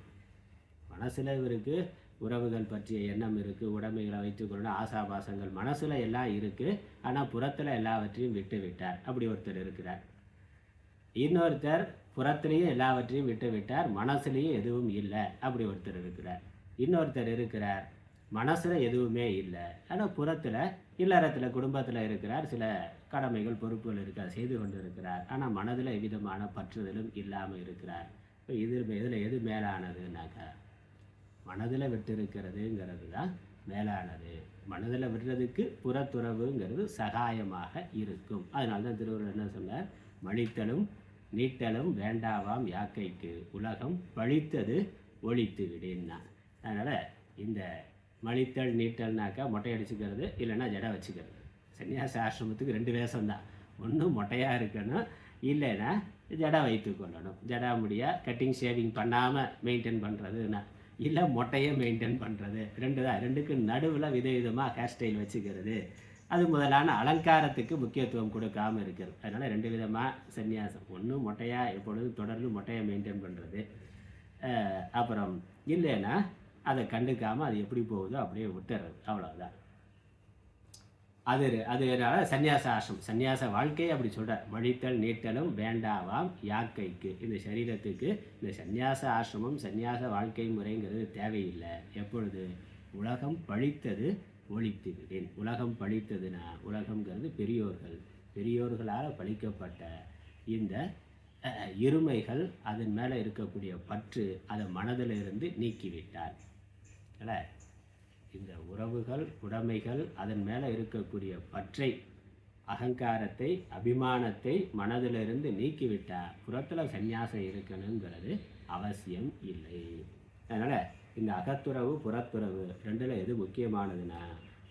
மனசில் இவருக்கு உறவுகள் பற்றிய எண்ணம் இருக்குது, உடைமைகளை வைத்துக்கொள்ளணும், ஆசாபாசங்கள் மனசில் எல்லாம் இருக்குது. ஆனால் புறத்தில் எல்லாவற்றையும் விட்டார். அப்படி ஒருத்தர் இருக்கிறார். இன்னொருத்தர் புறத்துலேயும் எல்லாவற்றையும் விட்டார், மனசுலேயும் எதுவும் இல்லை. அப்படி ஒருத்தர் இருக்கிறார். இன்னொருத்தர் இருக்கிறார், மனசில் எதுவுமே இல்லை, ஆனால் புறத்தில் இல்லறத்தில் குடும்பத்தில் இருக்கிறார், சில கடமைகள் பொறுப்புகள் இருக்கார், செய்து கொண்டு இருக்கிறார். ஆனால் மனதில் எவ்விதமான பற்றுதலும் இல்லாமல் இருக்கிறார். இப்போ இதில் எது மேலானதுன்னாக்கா மனதில் விட்டிருக்கிறதுங்கிறது தான் மேலானது. மனதில் விடுறதுக்கு புறத்துறவுங்கிறது சகாயமாக இருக்கும். அதனால தான் திருவள்ளுவர் என்ன சொன்னார்? மழித்தலும் நீட்டலும் வேண்டாவாம் யாக்கைக்கு, உலகம் பழித்தது ஒழித்து விடுன்னா. அதனால் இந்த மழித்தல் நீட்டல்னாக்கா மொட்டை அடிச்சுக்கிறது, இல்லைன்னா ஜடை வச்சுக்கிறது. சன்னியாச ஆசிரமத்துக்கு 2 வேஷம்தான். ஒன்று மொட்டையாக இருக்கணும், இல்லைன்னா ஜடை வைத்து கொள்ளணும். ஜடா முடியாக கட்டிங் ஷேவிங் பண்ணாமல் மெயின்டைன் பண்ணுறதுன்னா, இல்லை மொட்டையை மெயின்டைன் பண்ணுறது. 2 தான். 2க்கு நடுவில் விதவிதமாக ஹேர் ஸ்டைல் வச்சுக்கிறது. அது முதலான அலங்காரத்துக்கு முக்கியத்துவம் கொடுக்காமல் இருக்கிறது. அதனால் 2 விதமாக சந்நியாசம். ஒன்று மொட்டையாக எப்பொழுதும் தொடர்ந்து மொட்டையை மெயின்டைன் பண்ணுறது, அப்புறம் இல்லைன்னா அதை கண்டுக்காமல் அது எப்படி போகுதோ அப்படியே விட்டுறது, அவ்வளோதான். அதனால சந்நியாச ஆசிரமம், சந்நியாச வாழ்க்கையை அப்படி சொல்கிறார். மழித்தல் நீட்டலும் வேண்டாவாம் யாக்கைக்கு. இந்த சரீரத்துக்கு இந்த சந்நியாச ஆசிரமம், சந்நியாச வாழ்க்கை முறைங்கிறது தேவையில்லை. எப்பொழுது உலகம் பழித்தது ஒழித்து விடேன். உலகம் பழித்ததுன்னா, உலகங்கிறது பெரியோர்களால் பழிக்கப்பட்ட இந்த இருமைகள், அதன் மேலே இருக்கக்கூடிய பற்று, அதை மனதில் இருந்து நீக்கிவிட்டார். அல்ல, இந்த உறவுகள் உடைமைகள் அதன் மேலே இருக்கக்கூடிய பற்றை, அகங்காரத்தை, அபிமானத்தை மனதிலிருந்து நீக்கிவிட்டால் புறத்தில் சந்நியாசம் இருக்கணுங்கிறது அவசியம் இல்லை. அதனால் இந்த அகத்துறவு புறத்துறவு 2ல் எது முக்கியமானதுன்னா,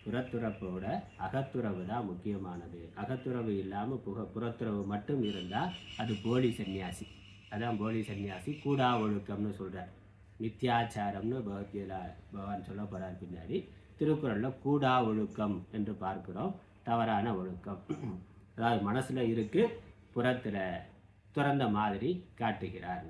புறத்துறப்போட அகத்துறவு தான் முக்கியமானது. அகத்துறவு இல்லாமல் புறத்துறவு மட்டும் இருந்தால் அது போலி சந்நியாசி. அதான் போலி சந்நியாசி. கூடா ஒழுக்கம்னு சொல்கிறார். மித்யாச்சாரம்னு பகவான் சொல்ல போகிறார் பின்னாடி. திருக்குறளில் கூடா ஒழுக்கம் என்று பார்க்கிறோம். தவறான ஒழுக்கம், அதாவது மனசில் இருக்குது, புறத்தில் துறந்த மாதிரி காட்டுகிறார்.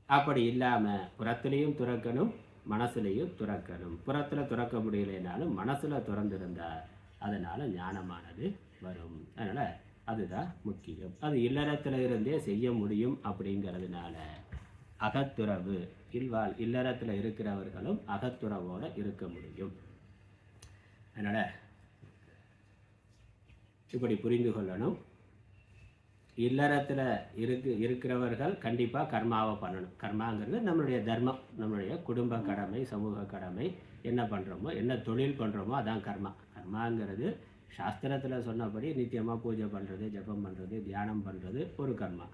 அப்படி இல்லாமல் புறத்துலேயும் துறக்கணும், மனசுலையும் துறக்கணும். புறத்தில் துறக்க முடியலைனாலும் மனசில் துறந்திருந்தால் அதனால் ஞானமானது வரும். அதனால் அதுதான் முக்கியம். அது இல்லறத்தில் இருந்தே செய்ய முடியும். அப்படிங்கிறதுனால அகத்துறவு, இல்லறத்தில் இருக்கிறவர்களும் அகத்துறவோடு இருக்க முடியும். அதனால் இப்படி புரிந்து கொள்ளணும். இல்லறத்தில் இருக்கிறவர்கள் கண்டிப்பாக கர்மாவை பண்ணணும். கர்மாங்கிறது நம்மளுடைய தர்மம், நம்மளுடைய குடும்ப கடமை, சமூக கடமை. என்ன பண்ணுறோமோ, என்ன தொழில் பண்ணுறோமோ அதான் கர்மா. கர்மாங்கிறது சாஸ்திரத்தில் சொன்னபடி நித்தியமாக பூஜை பண்ணுறது, ஜபம் பண்ணுறது, தியானம் பண்ணுறது ஒரு கர்மா.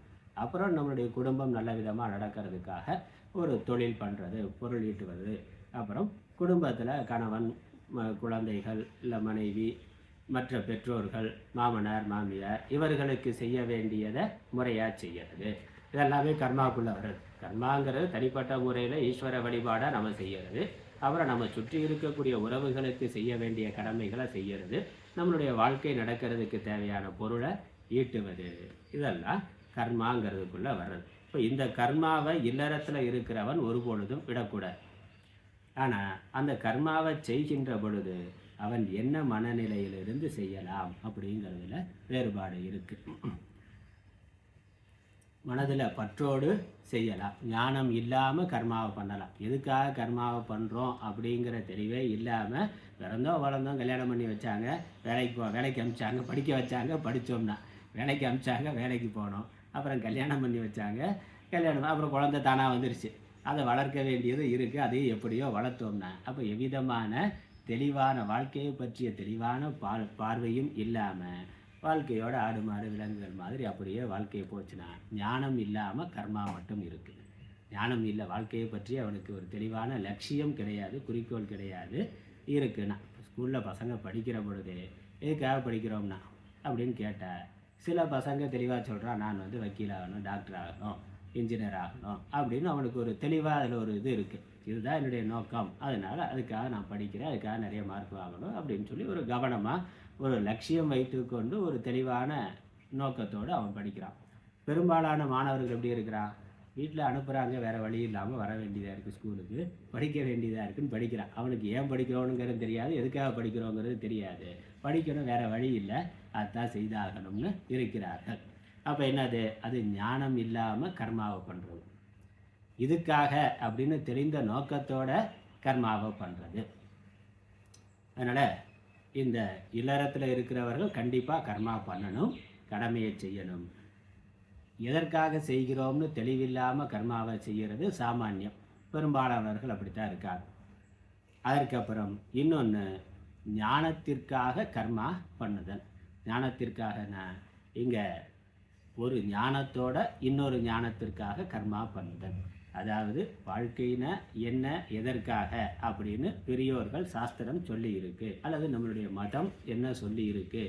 அப்புறம் நம்மளுடைய குடும்பம் நல்ல விதமாக நடக்கிறதுக்காக ஒரு தொழில் பண்ணுறது, பொருள் ஈட்டுவது, அப்புறம் குடும்பத்தில் கணவன், குழந்தைகள், இல்லை மனைவி, மற்ற பெற்றோர்கள், மாமனார், மாமியார் இவர்களுக்கு செய்ய வேண்டியதை முறையாக செய்கிறது. இதெல்லாமே கர்மாக்குள்ளே வருது. கர்மாங்கிறது தனிப்பட்ட முறையில் ஈஸ்வர வழிபாடாக நம்ம செய்கிறது. அப்புறம் நம்ம சுற்றி இருக்கக்கூடிய உறவுகளுக்கு செய்ய வேண்டிய கடமைகளை செய்கிறது. நம்மளுடைய வாழ்க்கை நடக்கிறதுக்கு தேவையான பொருளை ஈட்டுவது, இதெல்லாம் கர்மாங்கிறதுக்குள்ளே வர்றது. இப்போ இந்த கர்மாவை இல்லறத்தில் இருக்கிறவன் ஒரு பொழுதும் விடக்கூடாது. ஆனால் அந்த கர்மாவை செய்கின்ற பொழுது அவன் என்ன மனநிலையிலிருந்து செய்யலாம் அப்படிங்கிறதுல வேறுபாடு இருக்குது. மனதில் பற்றோடு செய்யலாம், ஞானம் இல்லாமல் கர்மாவை பண்ணலாம். எதுக்காக கர்மாவை பண்ணுறோம் அப்படிங்கிற தெளிவே இல்லாமல் பிறந்தோம் வளர்ந்தோம், கல்யாணம் பண்ணி வச்சாங்க, வேலைக்கு அனுப்பிச்சாங்க, படிக்க வச்சாங்க, படித்தோம்னா வேலைக்கு அனுப்பிச்சாங்க, வேலைக்கு போனோம், அப்புறம் கல்யாணம் பண்ணி வச்சாங்க, கல்யாணம் அப்புறம் குழந்தை தானாக வந்துருச்சு, அதை வளர்க்க வேண்டியது இருக்குது, அதையும் எப்படியோ வளர்த்தோம்னா அப்போ எவ்விதமான தெளிவான வாழ்க்கையை பற்றிய தெளிவான பார்வையும் இல்லாமல் வாழ்க்கையோட ஆடு மாடு விலங்குகள் மாதிரி அப்படியே வாழ்க்கையை போச்சுன்னா ஞானம் இல்லாமல் கர்மா மட்டும் இருக்குது. ஞானம் இல்லை, வாழ்க்கையை பற்றி அவனுக்கு ஒரு தெளிவான லட்சியம் கிடையாது, குறிக்கோள் கிடையாது. இருக்குன்னா ஸ்கூலில் பசங்க படிக்கிற பொழுது எதுக்காக படிக்கிறோம்னா அப்படின்னு கேட்டால் சில பசங்க தெளிவாக சொல்கிறான், நான் வக்கீல் ஆகணும், டாக்டர் ஆகணும், இன்ஜினியர் ஆகணும் அப்படின்னு அவனுக்கு ஒரு தெளிவாக அதில் ஒரு இது இருக்குது. இதுதான் என்னுடைய நோக்கம், அதனால் அதுக்காக நான் படிக்கிறேன், அதுக்காக நிறைய மார்க் வாங்கணும் அப்படின்னு சொல்லி ஒரு கவனமாக ஒரு லட்சியம் வைத்துக்கொண்டு ஒரு தெளிவான நோக்கத்தோடு அவன் படிக்கிறான். பெரும்பாலான மாணவர்கள் எப்படி இருக்கிறான், வீட்டில் அனுப்புகிறாங்க, வேறு வழி இல்லாமல் வர வேண்டியதாக இருக்குது, ஸ்கூலுக்கு படிக்க வேண்டியதாக இருக்குதுன்னு படிக்கிறான். அவனுக்கு ஏன் படிக்கிறோனுங்கிறது தெரியாது, எதுக்காக படிக்கிறோங்கிறது தெரியாது, படிக்கணும், வேறு வழி இல்லை, அதுதான் செய்தாகணும்னு இருக்கிறார்கள். அப்போ என்னது, அது ஞானம் இல்லாமல் கர்மாவை பண்ணுறது. இதுக்காக அப்படின்னு தெரிந்த நோக்கத்தோட கர்மாவை பண்ணுறது. அதனால் இந்த இல்லறத்தில் இருக்கிறவர்கள் கண்டிப்பாக கர்மா பண்ணணும், கடமையை செய்யணும். எதற்காக செய்கிறோம்னு தெளிவில்லாமல் கர்மாவை செய்கிறது சாமானியம், பெரும்பாலானவர்கள் அப்படித்தான் இருக்காங்க. அதற்கப்புறம் இன்னொன்று, ஞானத்திற்காக கர்மா பண்ணுதல். ஞானத்திற்காகனா இங்கே ஒரு ஞானத்தோட இன்னொரு ஞானத்திற்காக கர்மா பண்ணுதல். அதாவது வாழ்க்கையின என்ன, எதற்காக அப்படின்னு பெரியோர்கள் சாஸ்திரம் சொல்லி இருக்கு, அல்லது நம்மளுடைய மதம் என்ன சொல்லி இருக்கு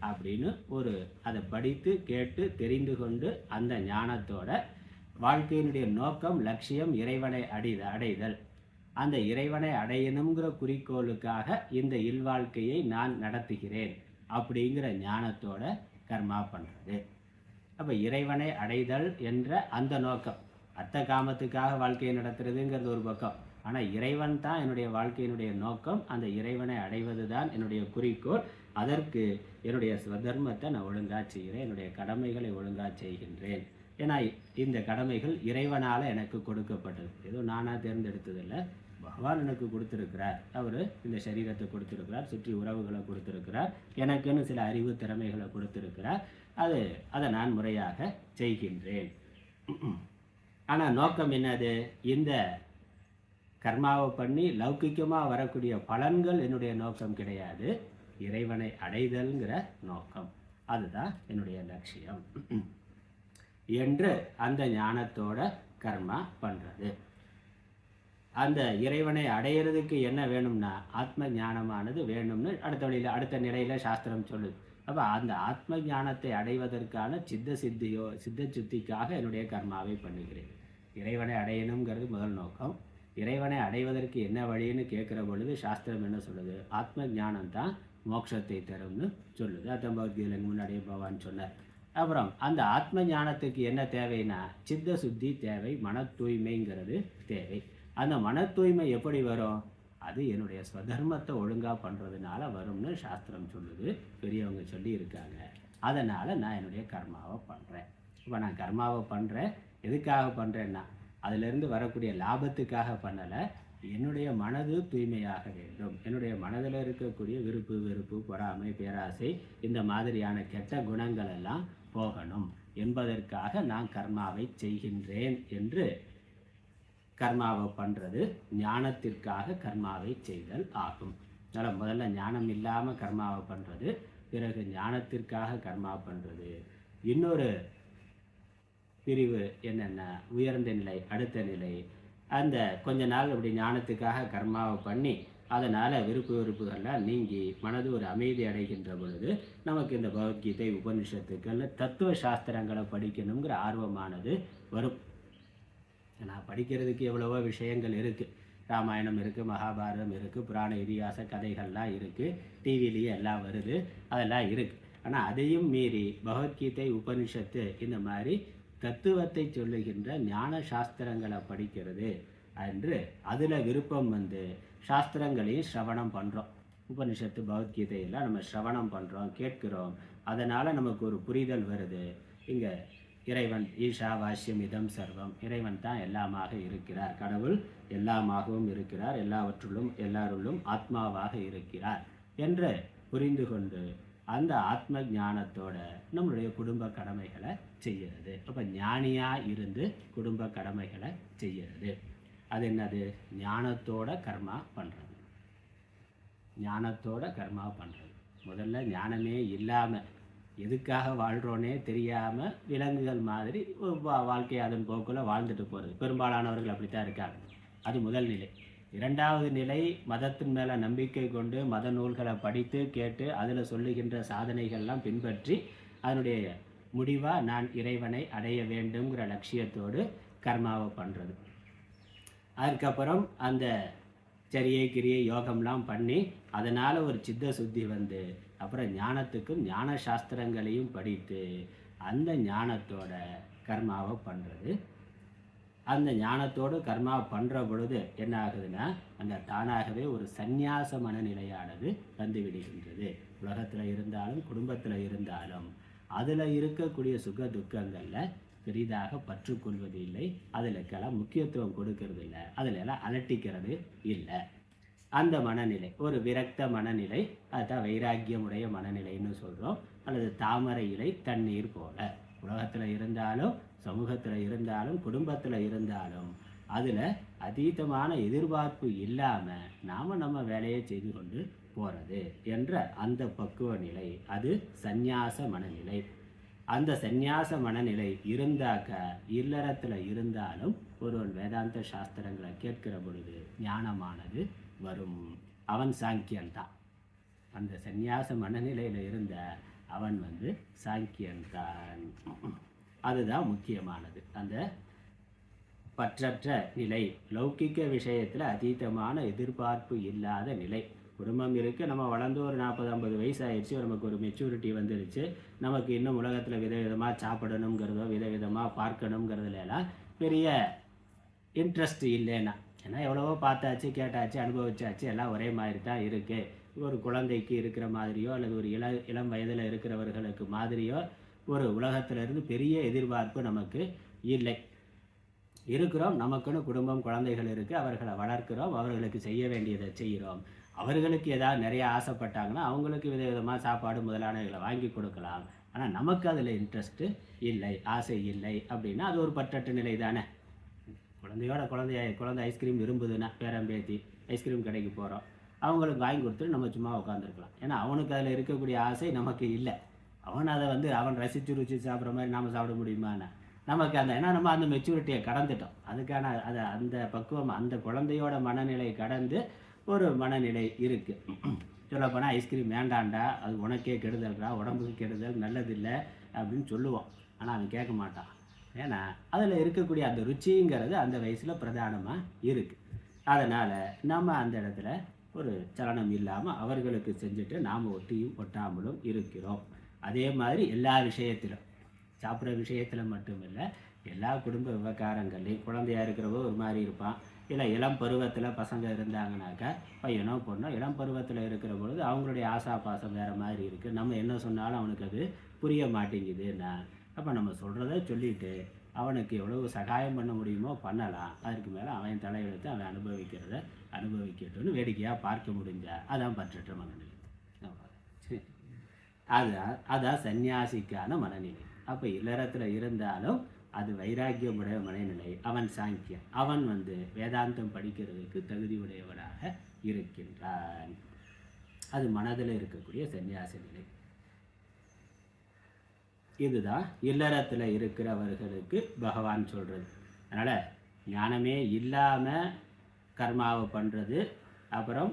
அப்படின்னு ஒரு அதை படித்து கேட்டு தெரிந்து கொண்டு அந்த ஞானத்தோட வாழ்க்கையினுடைய நோக்கம், லட்சியம் இறைவனை அடைதல். அந்த இறைவனை அடையணுங்கிற குறிக்கோளுக்காக இந்த இல்வாழ்க்கையை நான் நடத்துகிறேன் அப்படிங்கிற ஞானத்தோட கர்மா பண்ணுறது. அப்போ இறைவனை அடைதல் என்ற அந்த நோக்கம், அர்த்த காமத்துக்காக வாழ்க்கையை நடத்துறதுங்கிறது ஒரு பக்கம். ஆனால் இறைவன் தான் என்னுடைய வாழ்க்கையினுடைய நோக்கம், அந்த இறைவனை அடைவது தான் என்னுடைய குறிக்கோள். அதற்கு என்னுடைய ஸ்வதர்மத்தை நான் ஒழுங்காக செய்கிறேன், என்னுடைய கடமைகளை ஒழுங்காக செய்கின்றேன். ஏன்னா இந்த கடமைகள் இறைவனால் எனக்கு கொடுக்கப்பட்டது, ஏதோ நானாக தேர்ந்தெடுத்ததில்லை, பகவான் எனக்கு கொடுத்துருக்கிறார். அவர் இந்த சரீரத்தை கொடுத்துருக்கிறார், சுற்றி உறவுகளை கொடுத்துருக்கிறார், எனக்குன்னு சில அறிவு திறமைகளை கொடுத்துருக்கிறார். அதை நான் முறையாக செய்கின்றேன். ஆனால் நோக்கம் என்னது, இந்த கர்மாவை பண்ணி லௌகிக்கமாக வரக்கூடிய பலன்கள் என்னுடைய நோக்கம் கிடையாது, இறைவனை அடைதல்ங்கிற நோக்கம், அதுதான் என்னுடைய லட்சியம் என்று அந்த ஞானத்தோட கர்மா பண்ணுறது. அந்த இறைவனை அடையிறதுக்கு என்ன வேணும்னா ஆத்ம ஞானமானது வேணும்னு அடுத்த நிலையில் சாஸ்திரம் சொல்லுது. அப்போ அந்த ஆத்ம ஞானத்தை அடைவதற்கான சித்த சுத்திக்காக என்னுடைய கர்மாவை பண்ணுகிறேன். இறைவனை அடையணுங்கிறது முதல் நோக்கம். இறைவனை அடைவதற்கு என்ன வழின்னு கேட்குற பொழுது சாஸ்திரம் என்ன சொல்லுது, ஆத்ம ஞானம் தான் மோட்சத்தை தரும்னு சொல்லுது. அதான் பகவத்கீதைக்கு முன்னாடியே பகவான் சொன்னார். அப்புறம் அந்த ஆத்ம ஞானத்துக்கு என்ன தேவைன்னா சித்த சுத்தி தேவை, மன தூய்மைங்கிறது தேவை. அந்த மன தூய்மை எப்படி வரும், அது என்னுடைய ஸ்வதர்மத்தை ஒழுங்காக பண்ணுறதுனால வரும்னு சாஸ்திரம் சொல்லுது, பெரியவங்க சொல்லி இருக்காங்க. அதனால் நான் என்னுடைய கர்மாவை பண்ணுறேன். இப்போ நான் கர்மாவை பண்ணுறேன், எதுக்காக பண்ணுறேன்னா அதிலிருந்து வரக்கூடிய லாபத்துக்காக பண்ணலை, என்னுடைய மனது தூய்மையாக வேண்டும், என்னுடைய மனதில் இருக்கக்கூடிய விருப்பு வெறுப்பு, பொறாமை, பேராசை, இந்த மாதிரியான கெட்ட குணங்கள் எல்லாம் போகணும் என்பதற்காக நான் கர்மாவை செய்கின்றேன் என்று கர்மாவை பண்ணுறது ஞானத்திற்காக கர்மாவை செய்தல் ஆகும். அதனால் முதல்ல ஞானம் இல்லாமல் கர்மாவை பண்ணுறது, பிறகு ஞானத்திற்காக கர்மா பண்ணுறது. இன்னொரு பிரிவு என்னென்னா உயர்ந்த நிலை, அடுத்த நிலை. அந்த கொஞ்ச நாள் அப்படி ஞானத்துக்காக கர்மாவை பண்ணி அதனால் விருப்பு வெறுப்புகள்லாம் நீங்கி மனது ஒரு அமைதி அடைகின்ற பொழுது நமக்கு இந்த பகவத்கீதை உபனிஷத்துக்கள் தத்துவ சாஸ்திரங்களை படிக்கணுங்கிற ஆர்வமானது வரும். நான் படிக்கிறதுக்கு எவ்வளவோ விஷயங்கள் இருக்குது. ராமாயணம் இருக்குது, மகாபாரதம் இருக்குது, புராண இதிகாச கதைகள்லாம் இருக்குது, டிவிலேயே எல்லாம் வருது, அதெல்லாம் இருக்குது. ஆனால் அதையும் மீறி பகவத்கீதை உபனிஷத்து இந்த மாதிரி தத்துவத்தை சொல்லுகின்ற ஞான சாஸ்திரங்களை படிக்கிறது என்று அதில் விருப்பம் வந்து சாஸ்திரங்களையும் ஸ்ரவணம் பண்ணுறோம். உபனிஷத்து பகவத்கீதையெல்லாம் நம்ம ஸ்ரவணம் பண்ணுறோம், கேட்கிறோம். அதனால் நமக்கு ஒரு புரிதல் வருது. இங்கே இறைவன் ஈஷா வாஷ்யம் இதம் சர்வம், இறைவன் தான் எல்லாமாக இருக்கிறார், கடவுள் எல்லாமாகவும் இருக்கிறார், எல்லாவற்றுள்ளும் எல்லாருள்ளும் ஆத்மாவாக இருக்கிறார் என்று புரிந்து கொண்டு அந்த ஆத்ம ஞானத்தோட நம்மளுடைய குடும்ப கடமைகளை செய்கிறது. அப்போ ஞானியாக இருந்து குடும்ப கடமைகளை செய்கிறது. அது என்னது? ஞானத்தோட கர்மா பண்ணுறது. ஞானத்தோட கர்மா பண்ணுறது. முதல்ல ஞானமே இல்லாமல் எதுக்காக வாழ்கிறோன்னே தெரியாமல் விலங்குகள் மாதிரி வாழ்க்கையை அதன் போக்கில் வாழ்ந்துட்டு போகிறது. பெரும்பாலானவர்கள் அப்படித்தான் இருக்காங்க. அது முதல் நிலை. இரண்டாவது நிலை, மதத்தின் மேலே நம்பிக்கை கொண்டு மத நூல்களை படித்து கேட்டு அதில் சொல்லுகின்ற சாதனைகள்லாம் பின்பற்றி அதனுடைய முடிவாக நான் இறைவனை அடைய வேண்டுங்கிற லட்சியத்தோடு கர்மாவை பண்ணுறது. அதுக்கப்புறம் அந்த சரியை கிரியை யோகம்லாம் பண்ணி அதனால் ஒரு சித்த சுத்தி வந்து அப்புறம் ஞானத்துக்கும் ஞான சாஸ்திரங்களையும் படித்து அந்த ஞானத்தோட கர்மாவை பண்ணுறது. அந்த ஞானத்தோடு கர்மா பண்ணுற பொழுது என்ன ஆகுதுன்னா அங்கே தானாகவே ஒரு சந்நியாச மனநிலையானது வந்து விடுகின்றது. உலகத்தில் இருந்தாலும் குடும்பத்தில் இருந்தாலும் அதில் இருக்கக்கூடிய சுக துக்கங்களில் பெரிதாக பற்றுக்கொள்வது இல்லை, அதிலக்கெல்லாம் முக்கியத்துவம் கொடுக்கறது இல்லை, அதில் எல்லாம் அலட்டிக்கிறது இல்லை. அந்த மனநிலை ஒரு விரக்த மனநிலை, அதுதான் வைராக்கியமுடைய மனநிலைன்னு சொல்கிறோம். அல்லது தாமரை இலை தண்ணீர் போல. உலகத்தில் இருந்தாலும் சமூகத்தில் இருந்தாலும் குடும்பத்தில் இருந்தாலும் அதில் அதீதமான எதிர்பார்ப்பு இல்லாமல் நாம் நம்ம வேலையை செய்து கொண்டு போகிறது என்ற அந்த பக்குவ நிலை, அது சந்நியாச மனநிலை. அந்த சந்நியாச மனநிலை இருந்தாக்க இல்லறத்தில் இருந்தாலும் ஒருவன் வேதாந்த சாஸ்திரங்களை கேட்கிற பொழுது ஞானமானது வரும். அவன் சாங்கியன்தான். அந்த சந்நியாச மனநிலையில் இருந்த அவன் சாங்கியன்தான். அதுதான் முக்கியமானது. அந்த பற்றற்ற நிலை, லௌகிக்க விஷயத்தில் அதீதமான எதிர்பார்ப்பு இல்லாத நிலை. குடும்பம் இருக்குது, நம்ம வளர்ந்து ஒரு 40-50 வயசு ஆயிடுச்சு, நமக்கு ஒரு மெச்சூரிட்டி வந்துடுச்சு, நமக்கு இன்னும் உலகத்தில் விதவிதமாக சாப்பிடணுங்கிறதோ விதவிதமாக பார்க்கணுங்கிறதுலாம் பெரிய இன்ட்ரெஸ்ட் இல்லைன்னா. ஏன்னா எவ்வளவோ பார்த்தாச்சு, கேட்டாச்சு, அனுபவிச்சாச்சு, எல்லாம் ஒரே மாதிரி தான் இருக்குது. ஒரு குழந்தைக்கு இருக்கிற மாதிரியோ அல்லது ஒரு இளம் வயதில் இருக்கிறவர்களுக்கு மாதிரியோ ஒரு உலகத்திலிருந்து பெரிய எதிர்பார்ப்பு நமக்கு இல்லை. இருக்கிறோம், நமக்குன்னு குடும்பம் குழந்தைகள் இருக்குது, அவர்களை வளர்க்கிறோம், அவர்களுக்கு செய்ய வேண்டியதை செய்கிறோம். அவர்களுக்கு ஏதாவது நிறைய ஆசைப்பட்டாங்கன்னா அவங்களுக்கு விதவிதமாக சாப்பாடு முதலானவைகளை வாங்கி கொடுக்கலாம். ஆனால் நமக்கு அதில் இன்ட்ரெஸ்ட்டு இல்லை, ஆசை இல்லை அப்படின்னா அது ஒரு பற்றற்ற நிலை தானே. குழந்தை ஐஸ்கிரீம் விரும்புதுன்னா பேரம்பேத்தி ஐஸ்கிரீம் கடைக்கு போகிறோம், அவங்களுக்கு வாங்கி கொடுத்துட்டு நம்ம சும்மா உட்காந்துருக்கலாம். ஏன்னா அவனுக்கு அதில் இருக்கக்கூடிய ஆசை நமக்கு இல்லை. அவன் அதை அவன் ரசித்து ருச்சி சாப்பிட்ற மாதிரி நாம் சாப்பிட முடியுமாண்ணா? நமக்கு ஏன்னா நம்ம அந்த மெச்சூரிட்டியை கடந்துட்டோம். அதுக்கான அந்த பக்குவம் அந்த குழந்தையோட மனநிலை கடந்து ஒரு மனநிலை இருக்குது. சொல்லப்போனால் ஐஸ்கிரீம் வேண்டாண்டா, அது உனக்கே கெடுதல்டா, உடம்புக்கு கெடுதல், நல்லதில்லை அப்படின்னு சொல்லுவோம். ஆனால் அவன் கேட்க மாட்டான். ஏன்னா அதில் இருக்கக்கூடிய அந்த ருச்சிங்கிறது அந்த வயசில் பிரதானமாக இருக்குது. அதனால் நம்ம அந்த இடத்துல ஒரு சலனம் இல்லாமல் அவர்களுக்கு செஞ்சுட்டு நாம் ஒட்டியும் ஒட்டாமலும் இருக்கிறோம். அதே மாதிரி எல்லா விஷயத்திலும், சாப்பிட்ற விஷயத்தில் மட்டுமில்லை, எல்லா குடும்ப விவகாரங்கள்லையும் குழந்தையாக இருக்கிறவோ ஒரு மாதிரி இருப்பான். இல்லை இளம் பருவத்தில் பசங்க இருந்தாங்கனாக்கா பையனோ பொண்ணோ இளம் பருவத்தில் இருக்கிற பொழுது அவங்களுடைய ஆசா பாசம் வேறு மாதிரி இருக்குது. நம்ம என்ன சொன்னாலும் அவனுக்கு அது புரிய மாட்டேங்குதுன்னா அப்போ நம்ம சொல்கிறத சொல்லிவிட்டு அவனுக்கு எவ்வளவு சகாயம் பண்ண முடியுமோ பண்ணலாம். அதுக்கு மேலே அவன் தலையெழுத்து அவன் அனுபவிக்கிறத அனுபவிக்கட்டும்னு வேடிக்கையாக பார்க்க முடிஞ்சா அதான் பற்றற்ற மனநிலை. அதான் சந்நியாசிக்கான மனநிலை. அப்போ இல்லறத்தில் இருந்தாலும் அது வைராக்கியமுடைய மனநிலை. அவன் சாங்கியன், அவன் வேதாந்தம் படிக்கிறதுக்கு தகுதி உடையவனாக இருக்கின்றான். அது மனதில் இருக்கக்கூடிய சந்நியாச நிலை. இதுதான் இல்லறத்தில் இருக்கிறவர்களுக்கு பகவான் சொல்கிறது. அதனால் ஞானமே இல்லாமல் கர்மாவை பண்ணுறது, அப்புறம்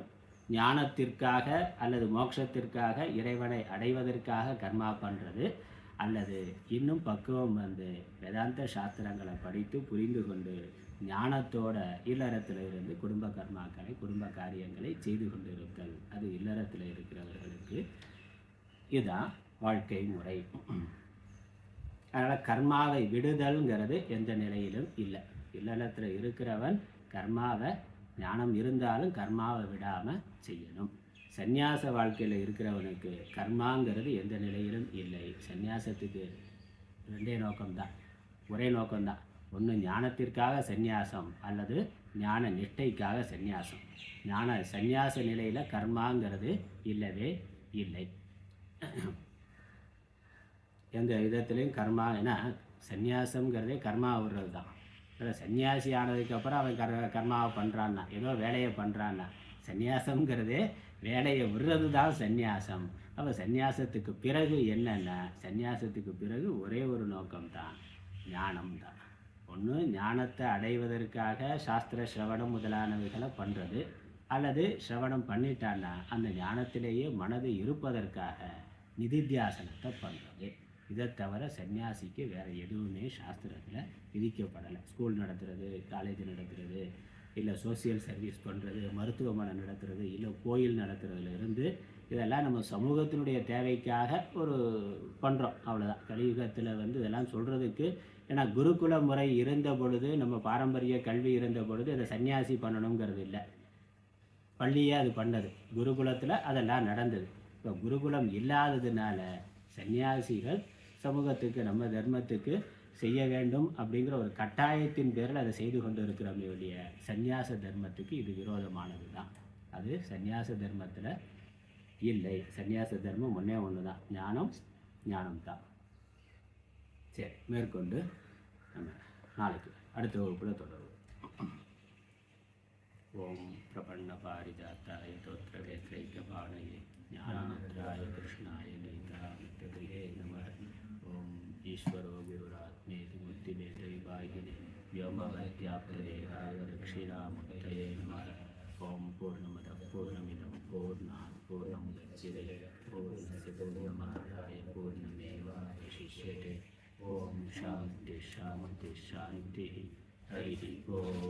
ஞானத்திற்காக அல்லது மோட்சத்திற்காக இறைவனை அடைவதற்காக கர்மா பண்ணுறது, அல்லது இன்னும் பக்குவம் வந்து வேதாந்த சாஸ்திரங்களை படித்து புரிந்து கொண்டு ஞானத்தோட இல்லறத்தில் இருந்து குடும்ப கர்மாக்களை குடும்ப காரியங்களை செய்து கொண்டு இருத்தல், அது இல்லறத்தில் இருக்கிறவர்களுக்கு இதுதான் வாழ்க்கை முறை. அதனால் கர்மாவை விடுதல்ங்கிறது எந்த நிலையிலும் இல்லை. இல்லறத்தில் இருக்கிறவன் கர்மாவை ஞானம் இருந்தாலும் கர்மாவை விடாமல் செய்யணும். சந்நியாச வாழ்க்கையில் இருக்கிறவனுக்கு கர்மாங்கிறது எந்த நிலையிலும் இல்லை. சந்நியாசத்துக்கு ரெண்டே நோக்கம்தான், ஒரே நோக்கம்தான். ஒன்று ஞானத்திற்காக சந்நியாசம் அல்லது ஞான நிஷ்டைக்காக சந்நியாசம். சந்நியாச நிலையில் கர்மாங்கிறது இல்லவே இல்லை. எந்த விதத்துலேயும் கர்மா, ஏன்னா சந்நியாசங்கிறதே கர்மா விடுறது தான். இல்லை சன்னியாசி ஆனதுக்கப்புறம் அவன் கர்மாவை பண்ணுறான்னா, ஏதோ வேலையை பண்ணுறான்னா, சந்நியாசங்கிறதே வேலையை விடுறது தான் சந்நியாசம். அப்போ சந்நியாசத்துக்கு பிறகு என்னென்னா, சந்நியாசத்துக்கு பிறகு ஒரே ஒரு நோக்கம்தான், ஞானம்தான். ஒன்று ஞானத்தை அடைவதற்காக சாஸ்திர சிரவணம் முதலானவைகளை பண்ணுறது, அல்லது சிரவணம் பண்ணிட்டான்னா அந்த ஞானத்திலேயே மனது இருப்பதற்காக நிதித்தியாசனத்தை பண்ணுறது. இதை தவிர சன்னியாசிக்கு வேறு எதுவுமே சாஸ்திரத்தில் விதிக்கப்படலை. ஸ்கூல் நடத்துறது, காலேஜ் நடத்துறது, இல்லை சோசியல் சர்வீஸ் பண்ணுறது, மருத்துவமனை நடத்துறது, இல்லை கோயில் நடத்துறதுலேருந்து இதெல்லாம் நம்ம சமூகத்தினுடைய தேவைக்காக ஒரு பண்ணுறோம், அவ்வளோதான். கலியுகத்தில் வந்து இதெல்லாம் சொல்கிறதுக்கு, ஏன்னா குருகுல முறை இருந்த பொழுது, நம்ம பாரம்பரிய கல்வி இருந்த பொழுது இதை சன்னியாசி பண்ணணுங்கிறது இல்லை. பள்ளியே அது பண்ணது, குருகுலத்தில் அதெல்லாம் நடந்தது. இப்போ குருகுலம் இல்லாததுனால சன்னியாசிகள் சமூகத்துக்கு நம்ம தர்மத்துக்கு செய்ய வேண்டும் அப்படிங்கிற ஒரு கட்டாயத்தின் பேரில் அதை செய்து கொண்டு இருக்கிறோமே ஒழிய சந்நியாச தர்மத்துக்கு இது விரோதமானது தான். அது சந்நியாச தர்மத்தில் இல்லை. சந்நியாச தர்மம் ஒன்றே ஒன்று தான், ஞானம்தான். சரி, மேற்கொண்டு நம்ம நாளைக்கு அடுத்த வகுப்பில் தொடருவோம். ஓம் பிரபன்ன பாரிஜாத்தாய தோத்திர வேத்ரைக்கபாணயே ஞானமுத்ராய கிருஷ்ணாய கீதாமித்யே நமः. ஓம் ஈஸ்வரோ குருராத்மேதி புத்திமேதைபாகினே व्योमवद्व्याप्तदेहाय दक्षिणामूर्तये नमः. ओम पूर्णमदः पूर्णमिदं पूर्णात् पूर्णमुदच्यते पूर्णस्य पूर्णमादाय पूर्णमेवावशिष्यते. ओम शांति शांति शांति. हरिः ओम.